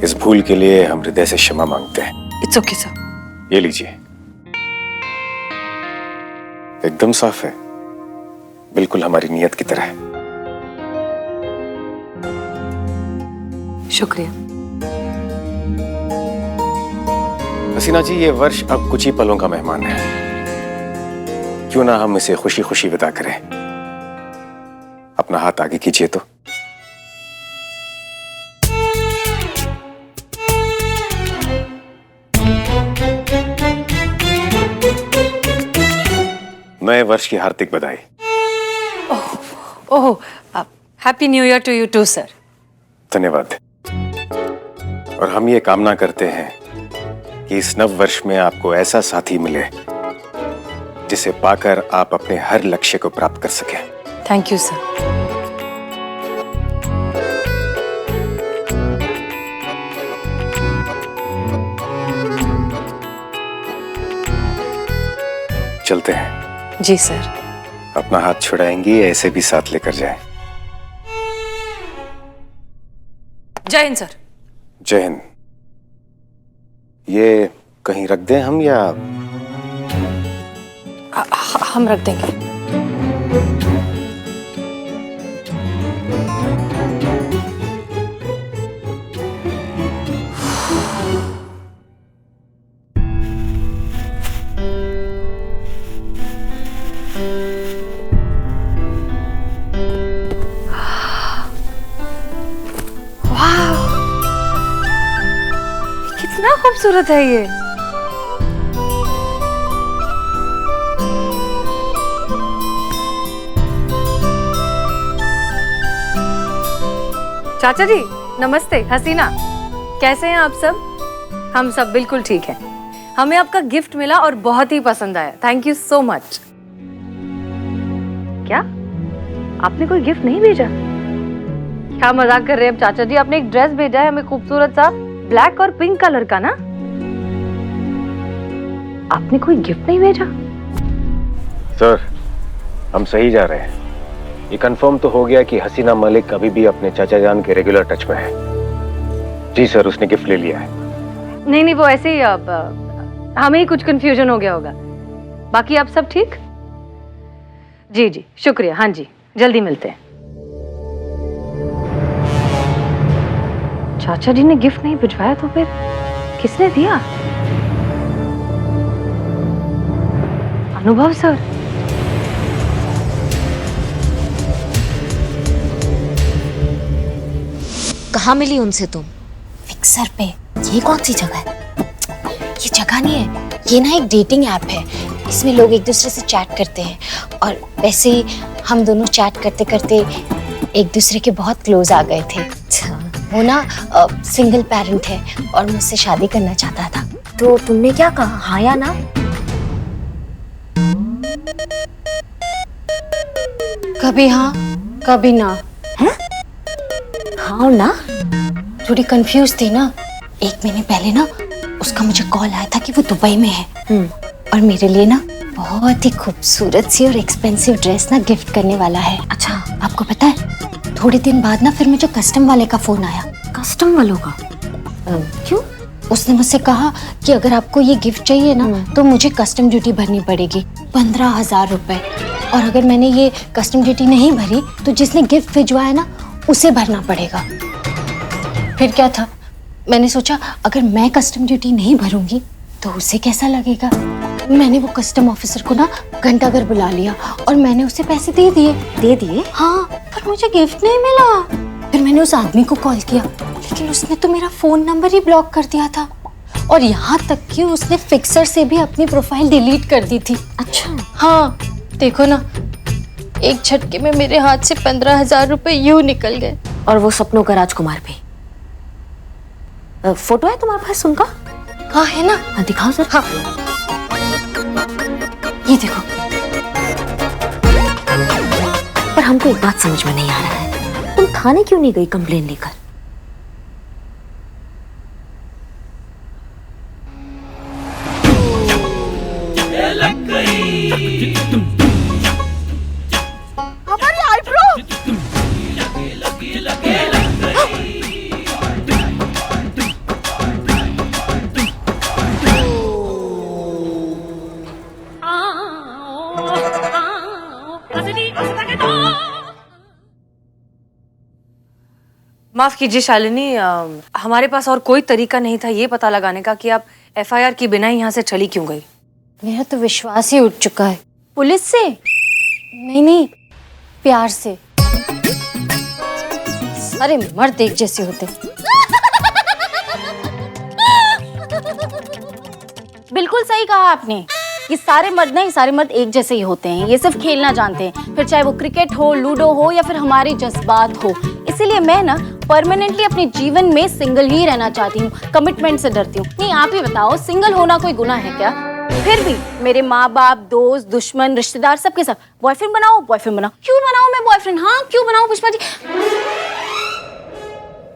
इस भूल के लिए हम हृदय से क्षमा मांगते हैं। It's okay sir. ये लीजिए, एकदम साफ है, बिल्कुल हमारी नियत की तरह। शुक्रिया। हसीना जी, ये वर्ष अब कुछ ही पलों का मेहमान है, क्यों ना हम इसे खुशी खुशी विदा करें। अपना हाथ आगे कीजिए तो। नए वर्ष की हार्दिक बधाई। Oh, happy new year to you too sir. धन्यवाद। और हम ये कामना करते हैं कि इस नव वर्ष में आपको ऐसा साथी मिले जिसे पाकर आप अपने हर लक्ष्य को प्राप्त कर सकें। Thank you sir. चलते हैं। जी सर। अपना हाथ छुड़ाएंगी या ऐसे भी साथ लेकर जाएं? जय हिंद सर। जय हिंद। ये कहीं रख दें हम या? हम रख देंगे। कितना खूबसूरत है ये। चाचा जी नमस्ते। हसीना, कैसे हैं आप सब? हम सब बिल्कुल ठीक हैं। हमें आपका गिफ्ट मिला और बहुत ही पसंद आया। Thank you so much. क्या आपने कोई गिफ्ट नहीं भेजा? क्या मजाक कर रहे हैं चाचा जी? आपने एक ड्रेस भेजा है हमें, खूबसूरत सा ब्लैक और पिंक कलर का ना। आपने कोई गिफ्ट नहीं भेजा? सर, हम सही जा रहे हैं। ये कंफर्म तो हो गया कि हसीना मलिक अभी भी अपने चाचा जान के रेगुलर टच में है। जी सर, उसने गिफ्ट ले लिया है। नहीं नहीं, वो ऐसे ही हमें ही कुछ कंफ्यूजन हो गया होगा। बाकी आप सब ठीक? जी जी शुक्रिया। हाँ जी, जल्दी मिलते हैं। चाचा जी ने गिफ्ट नहीं भिजवाया तो फिर किसने दिया? अनुभव सर। कहाँ मिली उनसे तुम? फिक्सर पे। ये कौन सी जगह है? ये जगह नहीं है, ये ना एक डेटिंग ऐप है। इसमें लोग एक दूसरे से चैट करते हैं और वैसे ही हम दोनों चैट करते करते एक दूसरे के बहुत क्लोज आ गए थे। वो ना सिंगल पेरेंट है और मुझसे शादी करना चाहता था। तो तुमने क्या कहा, हाँ या ना? कभी हाँ कभी ना। हाँ और ना? थोड़ी कंफ्यूज थी ना। एक महीने पहले ना उसका मुझे कॉल आया था कि वो दुबई में है और मेरे लिए ना बहुत ही खूबसूरत सी और एक्सपेंसिव ड्रेस ना गिफ्ट करने वाला है। अच्छा, आपको पता है थोड़े दिन बाद ना फिर मुझे कस्टम वाले का फोन आया। कस्टम वालों का? क्यों? उसने मुझसे कहा कि अगर आपको ये गिफ्ट चाहिए ना तो मुझे कस्टम ड्यूटी भरनी पड़ेगी 15,000 रुपए, और अगर मैंने ये कस्टम ड्यूटी नहीं भरी तो जिसने गिफ्ट भिजवाया ना उसे भरना पड़ेगा। फिर क्या था, मैंने सोचा अगर मैं कस्टम ड्यूटी नहीं भरूंगी तो उसे कैसा लगेगा। मैंने वो कस्टम ऑफिसर को ना घंटाघर बुला लिया और मैंने उसे पैसे दे दिए। दे दिए? हाँ, पर मुझे गिफ्ट नहीं मिला। फिर मैंने उस आदमी को कॉल किया लेकिन उसने तो मेरा फोन नंबर ही ब्लॉक कर दिया था और यहाँ तक कि उसने फिक्सर से भी अपनी प्रोफाइल डिलीट कर दी थी। अच्छा। हाँ देखो ना, एक झटके में मेरे हाथ से 15,000 रुपए यूं निकल गए। और वो सपनों का राजकुमार भी। फोटो है तुम्हारे पास उनका? हाँ है ना। हाँ दिखाओ सर। हाँ ये देखो। पर हमको एक बात समझ में नहीं आ रहा है, तुम थाने क्यों नहीं गई कंप्लेन लेकर? हमारी आईब्रो। माफ कीजिए शालिनी, हमारे पास और कोई तरीका नहीं था ये पता लगाने का कि आप एफआईआर की बिना ही यहाँ से चली क्यों गई। मेरा तो विश्वास ही उठ चुका है। पुलिस से नहीं, प्यार से। सारे मर्द एक जैसे होते। बिल्कुल सही कहा आपने। ये सारे मर्द ना, ये सारे मर्द एक जैसे ही होते हैं। ये सिर्फ खेलना जानते हैं, फिर चाहे वो क्रिकेट हो, लूडो हो या फिर हमारे जज्बात हो। इसीलिए मैं ना परमानेंटली अपने जीवन में सिंगल ही रहना चाहती हूँ, कमिटमेंट से डरती हूँ। नहीं आप ही बताओ, सिंगल होना कोई गुनाह है क्या? फिर भी मेरे माँ बाप, दोस्त, दुश्मन, रिश्तेदार सबके सब बॉयफ्रेंड बनाओ, बॉयफ्रेंड बनाओ। क्यों बनाओ मैं बॉयफ्रेंड? हाँ क्यों बनाओ पुष्पा जी?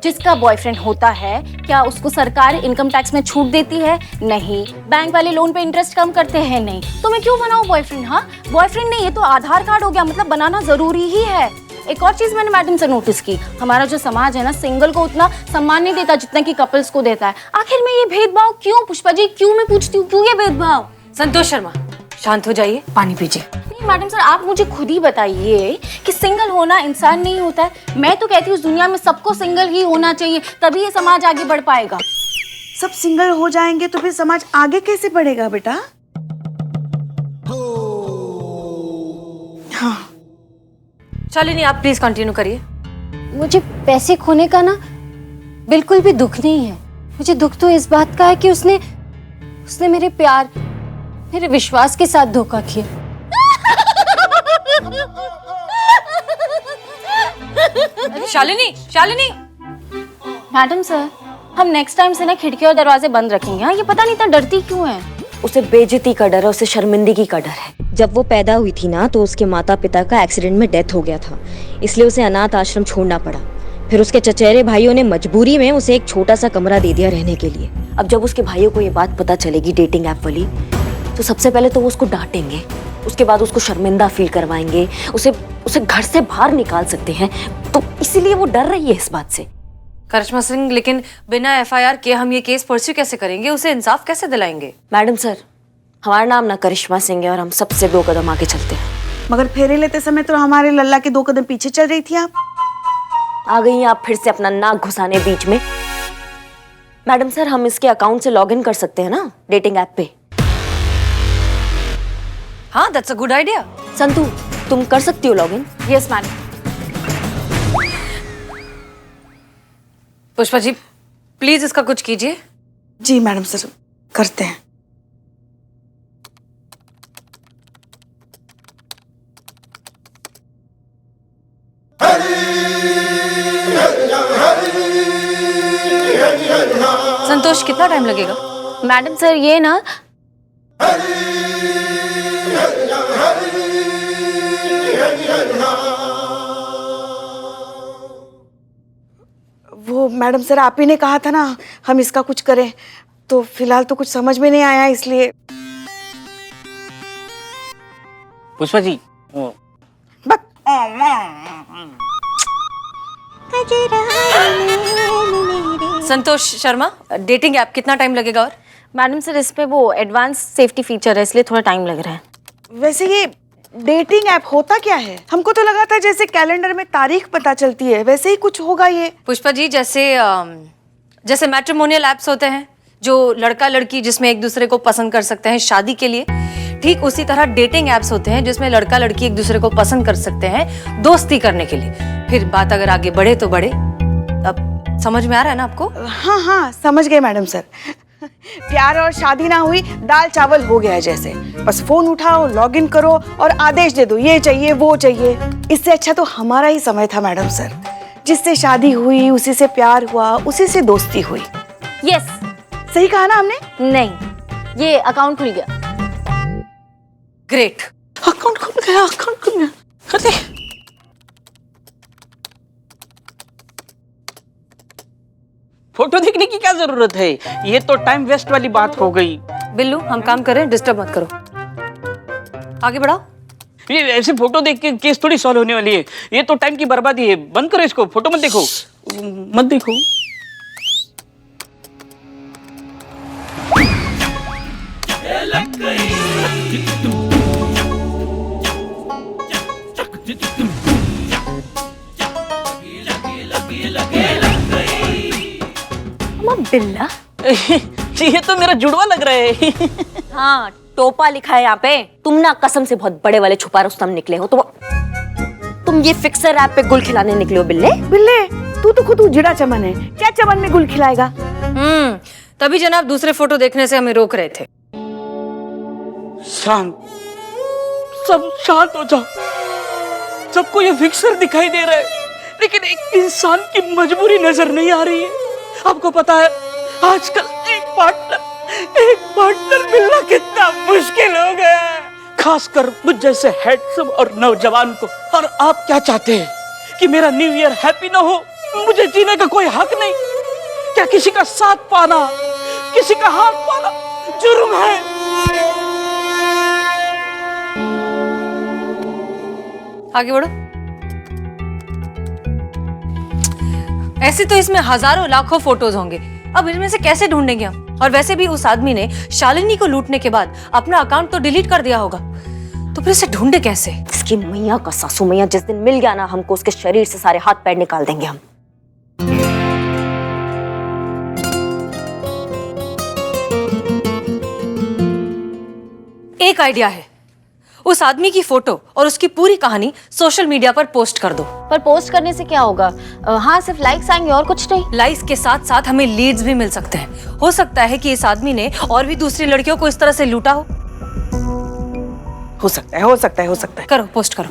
जिसका बॉयफ्रेंड होता है क्या उसको सरकार इनकम टैक्स में छूट देती है? नहीं। बैंक वाले लोन पे इंटरेस्ट कम करते हैं? नहीं। तो मैं क्यों बनाऊं बॉयफ्रेंड? हाँ बॉयफ्रेंड नहीं, ये तो आधार कार्ड हो गया, मतलब बनाना जरूरी ही है। एक और चीज मैंने मैडम से नोटिस की, हमारा जो समाज है ना सिंगल को उतना सम्मान नहीं देता जितना कि कपल्स को देता है। आखिर में ये भेदभाव क्यों पुष्पा जी? क्यों मैं पूछती हूँ, क्यों ये भेदभाव? संतोष शर्मा शांत हो जाइए, पानी पीजिए। नहीं मैडम सर, आप मुझे खुद ही बताइए कि सिंगल होना इंसान नहीं होता है। मैं तो कहती हूँ उस दुनिया में सबको सिंगल ही होना चाहिए, तभी ये समाज आगे बढ़ पाएगा। सब सिंगल हो जाएंगे तो फिर समाज आगे कैसे बढ़ेगा बेटा? हाँ शालिनी आप प्लीज कंटिन्यू करिए। मुझे पैसे खोने का ना बिल्कुल भी दुख नहीं है। मुझे दुख तो इस बात का है कि उसने मेरे प्यार, मेरे विश्वास के साथ धोखा किया। शालिनी, शालिनी मैडम सर, हम नेक्स्ट टाइम से ना खिड़की और दरवाजे बंद रखेंगे। हाँ, ये पता नहीं इतना डरती क्यों है। उसे बेइज्जती का डर है, उसे शर्मिंदगी का डर है। जब वो पैदा हुई थी ना तो उसके माता पिता का एक्सीडेंट में डेथ हो गया था, इसलिए उसे अनाथ आश्रम छोड़ना पड़ा। फिर उसके चचेरे भाइयों ने मजबूरी में उसे एक छोटा सा कमरा दे दिया रहने के लिए। अब जब उसके भाइयों को ये बात पता चलेगी डेटिंग ऐप वाली, तो सबसे पहले तो वो उसको डांटेंगे, उसके बाद उसको शर्मिंदा फील करवाएंगे, उसे घर से बाहर निकाल सकते हैं। तो इसीलिए वो डर रही है इस बात से। करिश्मा सिंह, लेकिन बिना एफआईआर के हम ये केस परस्यू कैसे करेंगे? उसे इंसाफ कैसे दिलाएंगे? मैडम सर, हमारा नाम ना करिश्मा सिंह है और हम सबसे 2 कदम आगे चलते हैं। मगर फेरे लेते समय तो हमारे लल्ला के 2 कदम पीछे चल रही थी आप। आ गई हैं आप फिर से अपना नाक घुसाने बीच में। मैडम सर, हम इसके अकाउंट से लॉगिन कर सकते हैं ना डेटिंग ऐप पे? हाँ, that's a good idea. Santu, तुम कर सकती हो login? Yes madam. Pushpa ji, please इसका कुछ कीजिए। जी मैडम सर, करते हैं। संतोष, कितना टाइम लगेगा? मैडम सर, ये ना वो मैडम सर, आप ही ने कहा था ना हम इसका कुछ करें, तो फिलहाल तो कुछ समझ में नहीं आया, इसलिए। पुष्पा जी, संतोष शर्मा, डेटिंग ऐप कितना टाइम लगेगा? और मैडम सर, इस पे वो एडवांस सेफ्टी फीचर है, इसलिए थोड़ा टाइम लग रहा है। वैसे ये डेटिंग ऐप होता क्या है? हमको तो लगा था जैसे कैलेंडर में तारीख पता चलती है वैसे ही कुछ होगा ये। पुष्पा जी, जैसे मैट्रिमोनियल ऐप्स होते हैं जो लड़का लड़की जिसमें एक दूसरे को पसंद कर सकते हैं शादी के लिए, ठीक उसी तरह डेटिंग ऐप्स होते हैं जिसमें लड़का लड़की एक दूसरे को पसंद कर सकते हैं दोस्ती करने के लिए। फिर बात अगर आगे बढ़े तो बढ़े। अब समझ में आ रहा है ना आपको? हाँ हाँ, समझ गए मैडम सर। प्यार और शादी ना हुई, दाल चावल हो गया है जैसे। बस फोन उठाओ, लॉगिन करो और आदेश दे दो, ये चाहिए वो चाहिए। इससे अच्छा तो हमारा ही समय था मैडम सर। जिससे शादी हुई उसी से प्यार हुआ, उसी से दोस्ती हुई। यस, सही कहा ना हमने? नहीं, ये अकाउंट खुल गया। ग्रेट, अकाउंट खुल गया, अकाउंट खुल गया। अरे फोटो देखने की क्या जरूरत है? ये तो टाइम वेस्ट वाली बात हो गई। बिल्लू, हम काम कर रहे हैं, डिस्टर्ब मत करो। आगे बढ़ाओ। ये ऐसे फोटो देख के केस थोड़ी सॉल्व होने वाली है। ये तो टाइम की बर्बादी है। बंद करो इसको, फोटो मत देखो, मत देखो। बिल्ला, ये तो मेरा जुड़वा लग रहा है। हाँ, टोपा लिखा है यहाँ पे। तुम ना कसम से बहुत बड़े वाले छुपा रुस्तम निकले हो। तुम ये फिक्सर ऐप पे गुल खिलाने निकले हो बिल्ले। बिल्ले, तू तो खुद उजड़ा चमन है, क्या चमन में गुल खिलाएगा? तभी जनाब दूसरे फोटो देखने से हमें रोक रहे थे। शांत, सब शांत हो जाओ। सबको ये फिक्सर दिखाई दे रहा है, लेकिन एक इंसान की मजबूरी नजर नहीं आ रही है। आपको पता है आजकल एक पार्टनर मिलना कितना मुश्किल हो गया है, खासकर मुझ जैसे हैंडसम और नौजवान को। और आप क्या चाहते हैं कि मेरा न्यू ईयर हैप्पी ना हो? मुझे जीने का कोई हक नहीं? क्या किसी का साथ पाना, किसी का हाथ पाना जुर्म है? आगे बढ़ो। ऐसे तो इसमें हजारों लाखों फोटोज होंगे, अब इनमें से कैसे ढूंढेंगे हम? और वैसे भी उस आदमी ने शालिनी को लूटने के बाद अपना अकाउंट तो डिलीट कर दिया होगा, तो फिर इसे ढूंढे कैसे? इसकी मैया का सासू मैया जिस दिन मिल गया ना, हमको उसके शरीर से सारे हाथ पैर निकाल देंगे हम। एक आइडिया है, उस आदमी की फोटो और उसकी पूरी कहानी सोशल मीडिया पर पोस्ट कर दो। पर पोस्ट करने से क्या होगा? हाँ, सिर्फ लाइक्स आएंगे और कुछ नहीं। लाइक्स के साथ साथ हमें लीड्स भी मिल सकते हैं। हो सकता है कि इस आदमी ने और भी दूसरी लड़कियों को इस तरह से लूटा हो। हो सकता है, हो सकता है, हो सकता है। करो, पोस्ट करो।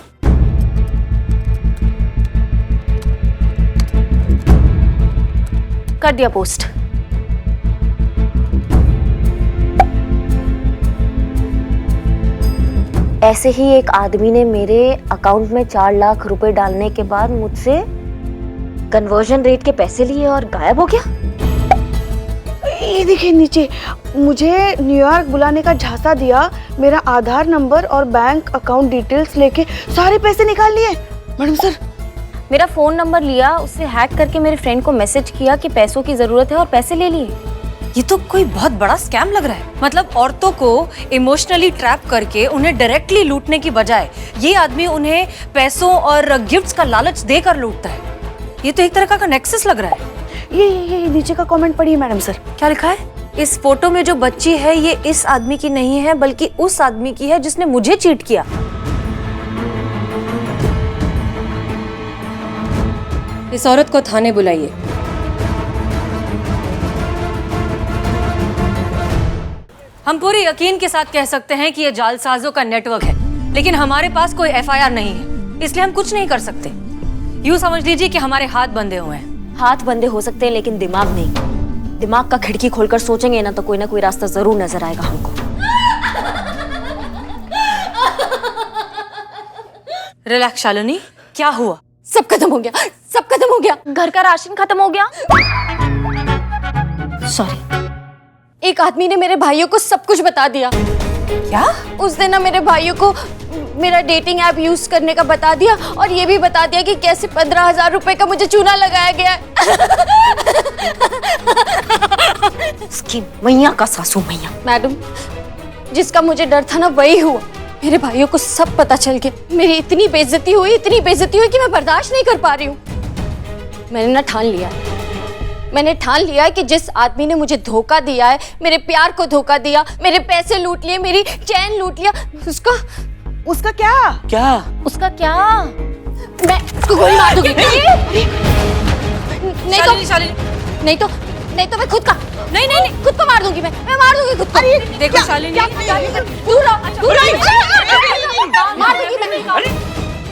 कर दिया पोस्ट। ऐसे ही एक आदमी ने मेरे अकाउंट में 4 लाख रुपए डालने के बाद मुझसे कन्वर्जन रेट के पैसे लिए और गायब हो गया। ये देखिए नीचे, मुझे न्यूयॉर्क बुलाने का झांसा दिया, मेरा आधार नंबर और बैंक अकाउंट डिटेल्स लेके सारे पैसे निकाल लिए। मैडम सर, मेरा फोन नंबर लिया, उससे हैक करके मेरे फ्रेंड को मैसेज किया कि पैसों की जरूरत है और पैसे ले लिए। ये तो कोई बहुत बड़ा स्कैम लग रहा है। मतलब औरतों को इमोशनली ट्रैप करके उन्हें डायरेक्टली लूटने की बजाय ये आदमी उन्हें पैसों और गिफ्ट्स का लालच देकर लूटता है। ये तो एक तरह का नेक्सस लग रहा है। ये नीचे का कमेंट पढ़िए मैडम सर। क्या लिखा है? इस फोटो में जो बच्ची है ये इस आदमी की नहीं है बल्कि उस आदमी की है जिसने मुझे चीट किया। इस औरत को थाने बुलाइए। हम पूरे यकीन के साथ कह सकते हैं कि ये जालसाजों का नेटवर्क है, लेकिन हमारे पास कोई एफआईआर नहीं है, इसलिए हम कुछ नहीं कर सकते। यूँ समझ लीजिए कि हमारे हाथ बंधे हुए हैं। हाथ बंधे हो सकते हैं लेकिन दिमाग नहीं। दिमाग का खिड़की खोलकर सोचेंगे ना कोई रास्ता जरूर नजर आएगा हमको। रिलैक्स शालिनी, क्या हुआ? सब खत्म हो गया, सब खत्म हो गया। घर का राशन खत्म हो गया। सॉरी। एक आदमी ने मेरे भाइयों को सब कुछ बता दिया। क्या? उसने ना मेरे भाइयों को मेरा डेटिंग ऐप यूज करने का बता दिया और ये भी बता दिया कि कैसे 15,000 रुपए का मुझे चूना लगाया गया है। इसकी मैया का सासू मैया। मैडम, जिसका मुझे डर था ना वही हुआ। मेरे भाइयों को सब पता चल गया। मेरी इतनी बेइज्जती हुई कि मैं बर्दाश्त नहीं कर पा रही हूँ। मैंने ठान लिया है कि जिस आदमी ने मुझे धोखा दिया है, मेरे प्यार को धोखा दिया, मेरे पैसे लूट लिए, मेरी चैन लूट लिया, उसका क्या? उसका क्या? मैं उसको गोली मार दूंगी। नहीं तो मैं खुद का नहीं खुद को मार दूंगी। मैं मार दूंगी खुद को। देखो शालिनी, दूर मार दूंगी मैं।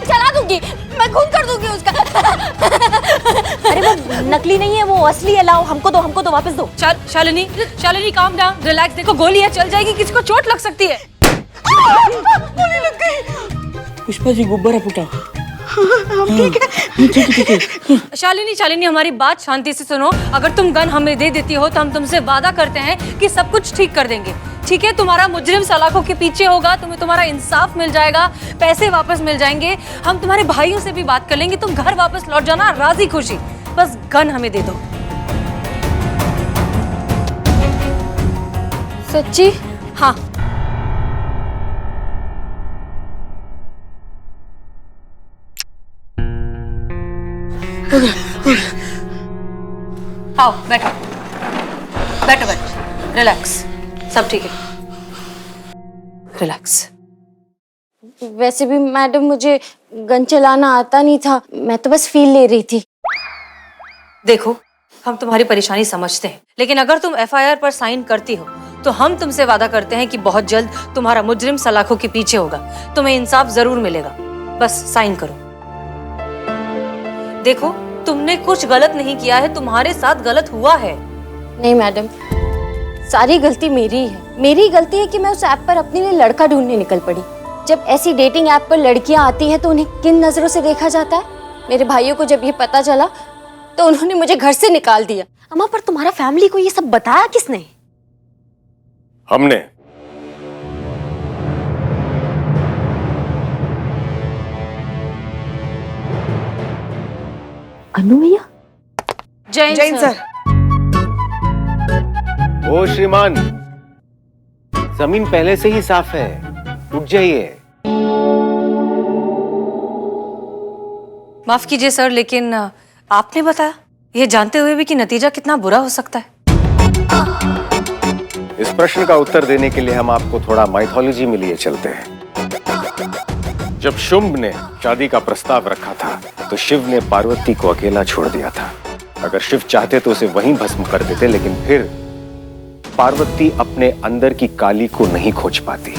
चला दूंगी, मैं खून कर दूंगी उसका। अरे वो नकली नहीं है, वो असली है। लाओ, हमको दो, वापस दो। Shalini calm down, relax. देखो गोली है, चल जाएगी, किसी को चोट लग सकती है। गोली लग गई। पुष्पा जी गुब्बारा फूटा। ठीक है। शालिनी हमारी बात शांति से सुनो। अगर तुम गन हमें दे देती हो तो हम तुमसे वादा करते हैं कि सब कुछ ठीक कर देंगे। ठीक है? तुम्हारा मुजरिम सलाखों के पीछे होगा, तुम्हें तुम्हारा इंसाफ मिल जाएगा, पैसे वापस मिल जाएंगे। हम तुम्हारे भाइयों से भी बात कर लेंगे, तुम घर वापस लौट जाना राजी खुशी। बस गन हमें दे दो। सच्ची? हाँ। आओ बैठो, रिलैक्स, सब ठीक है, रिलैक्स। वैसे भी मैडम मुझे गन चलाना आता नहीं था, मैं तो बस फील ले रही थी। देखो, हम तुम्हारी परेशानी समझते हैं, लेकिन अगर तुम एफआईआर पर साइन करती हो तो हम तुमसे वादा करते हैं कि बहुत जल्द तुम्हारा मुजरिम सलाखों के पीछे होगा, तुम्हें इंसाफ जरूर मिलेगा। बस साइन करो। देखो, तुमने कुछ गलत नहीं किया है, तुम्हारे साथ गलत हुआ है। नहीं मैडम, सारी गलती मेरी है। मेरी गलती है कि मैं उस ऐप पर अपने लिए लड़का ढूंढने निकल पड़ी। जब ऐसी डेटिंग ऐप पर लड़कियां आती हैं तो उन्हें किन नजरों से देखा जाता है। मेरे भाइयों को जब ये पता चला तो उन्होंने मुझे घर से निकाल दिया। अम्मा, पर तुम्हारा फैमिली को ये सब बताया किसने? हमने। अनु भैया? जैन सर। ओ श्रीमान, जमीन पहले से ही साफ है, उठ जाइए। माफ कीजिए सर, लेकिन आपने बताया, ये जानते हुए भी कि नतीजा कितना बुरा हो सकता है। इस प्रश्न का उत्तर देने के लिए हम आपको थोड़ा माइथोलॉजी में लिए चलते हैं। जब शुंभ ने शादी का प्रस्ताव रखा था तो शिव ने पार्वती को अकेला छोड़ दिया था। अगर शिव चाहते तो उसे वहीं भस्म कर देते, लेकिन फिर पार्वती अपने अंदर की काली को नहीं खोज पाती।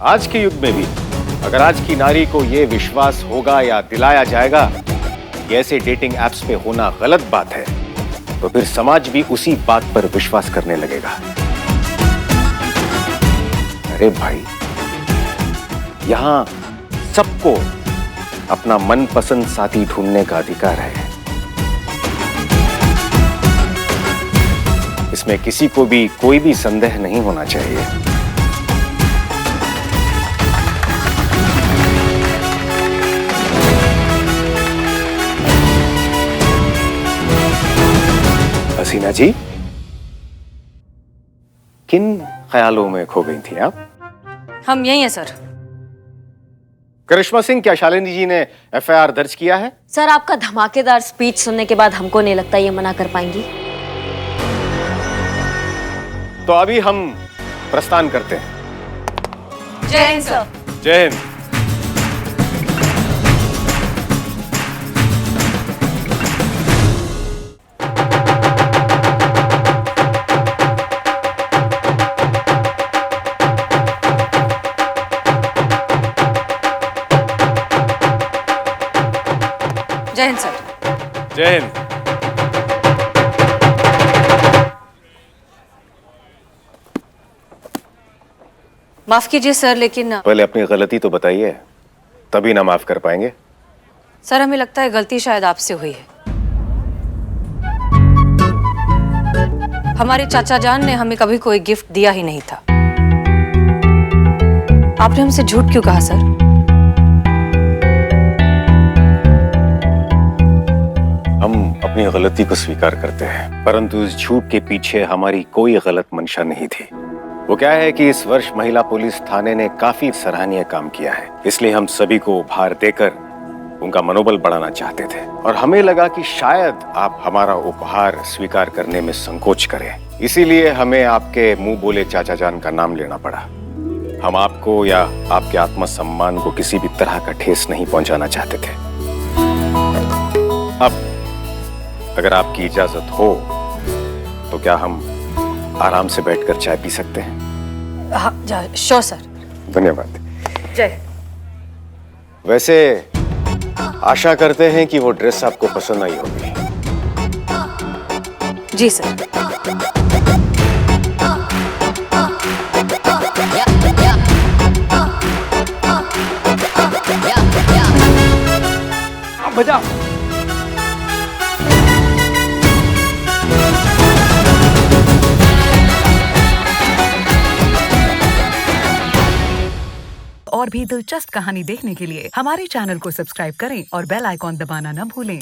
आज के युग में भी अगर आज की नारी को यह विश्वास होगा या दिलाया जाएगा कि ऐसे डेटिंग एप्स पे होना गलत बात है, तो फिर समाज भी उसी बात पर विश्वास करने लगेगा। अरे भाई, यहां सबको अपना मनपसंद साथी ढूंढने का अधिकार है। इसमें किसी को भी कोई भी संदेह नहीं होना चाहिए। हसीना जी, किन ख्यालों में खो गई थी आप? हम यही हैं सर। करिश्मा सिंह, क्या शालिनी जी ने एफआईआर दर्ज किया है? सर, आपका धमाकेदार स्पीच सुनने के बाद हमको नहीं लगता ये मना कर पाएंगी। तो अभी हम प्रस्थान करते हैं। जय हिंद सर। जय हिंद। जय हिंद सर। जय हिंद। माफ कीजिए सर, लेकिन पहले अपनी गलती तो बताइए, तभी ना माफ कर पाएंगे। सर, हमें लगता है गलती शायद आपसे हुई है। हमारे चाचा जान ने हमें कभी कोई गिफ्ट दिया ही नहीं था। आपने हमसे झूठ क्यों कहा सर? हम अपनी गलती को स्वीकार करते हैं, परंतु इस झूठ के पीछे हमारी कोई गलत मंशा नहीं थी। वो क्या है कि इस वर्ष महिला पुलिस थाने ने काफी सराहनीय काम किया है, इसलिए हम सभी को उपहार देकर उनका मनोबल बढ़ाना चाहते थे। और हमें लगा कि शायद आप हमारा उपहार स्वीकार करने में संकोच करें, इसीलिए हमें आपके मुंह बोले चाचा जान का नाम लेना पड़ा। हम आपको या आपके आत्मसम्मान को किसी भी तरह का ठेस नहीं पहुंचाना चाहते थे। अब अगर आपकी इजाजत हो तो क्या हम आराम से बैठकर चाय पी सकते हैं? हाँ, श्योर सर। धन्यवाद। जय। वैसे आशा करते हैं कि वो ड्रेस आपको पसंद आई होगी। जी सर। बजाओ। और भी दिलचस्प कहानी देखने के लिए हमारे चैनल को सब्सक्राइब करें और बेल आइकॉन दबाना न भूलें।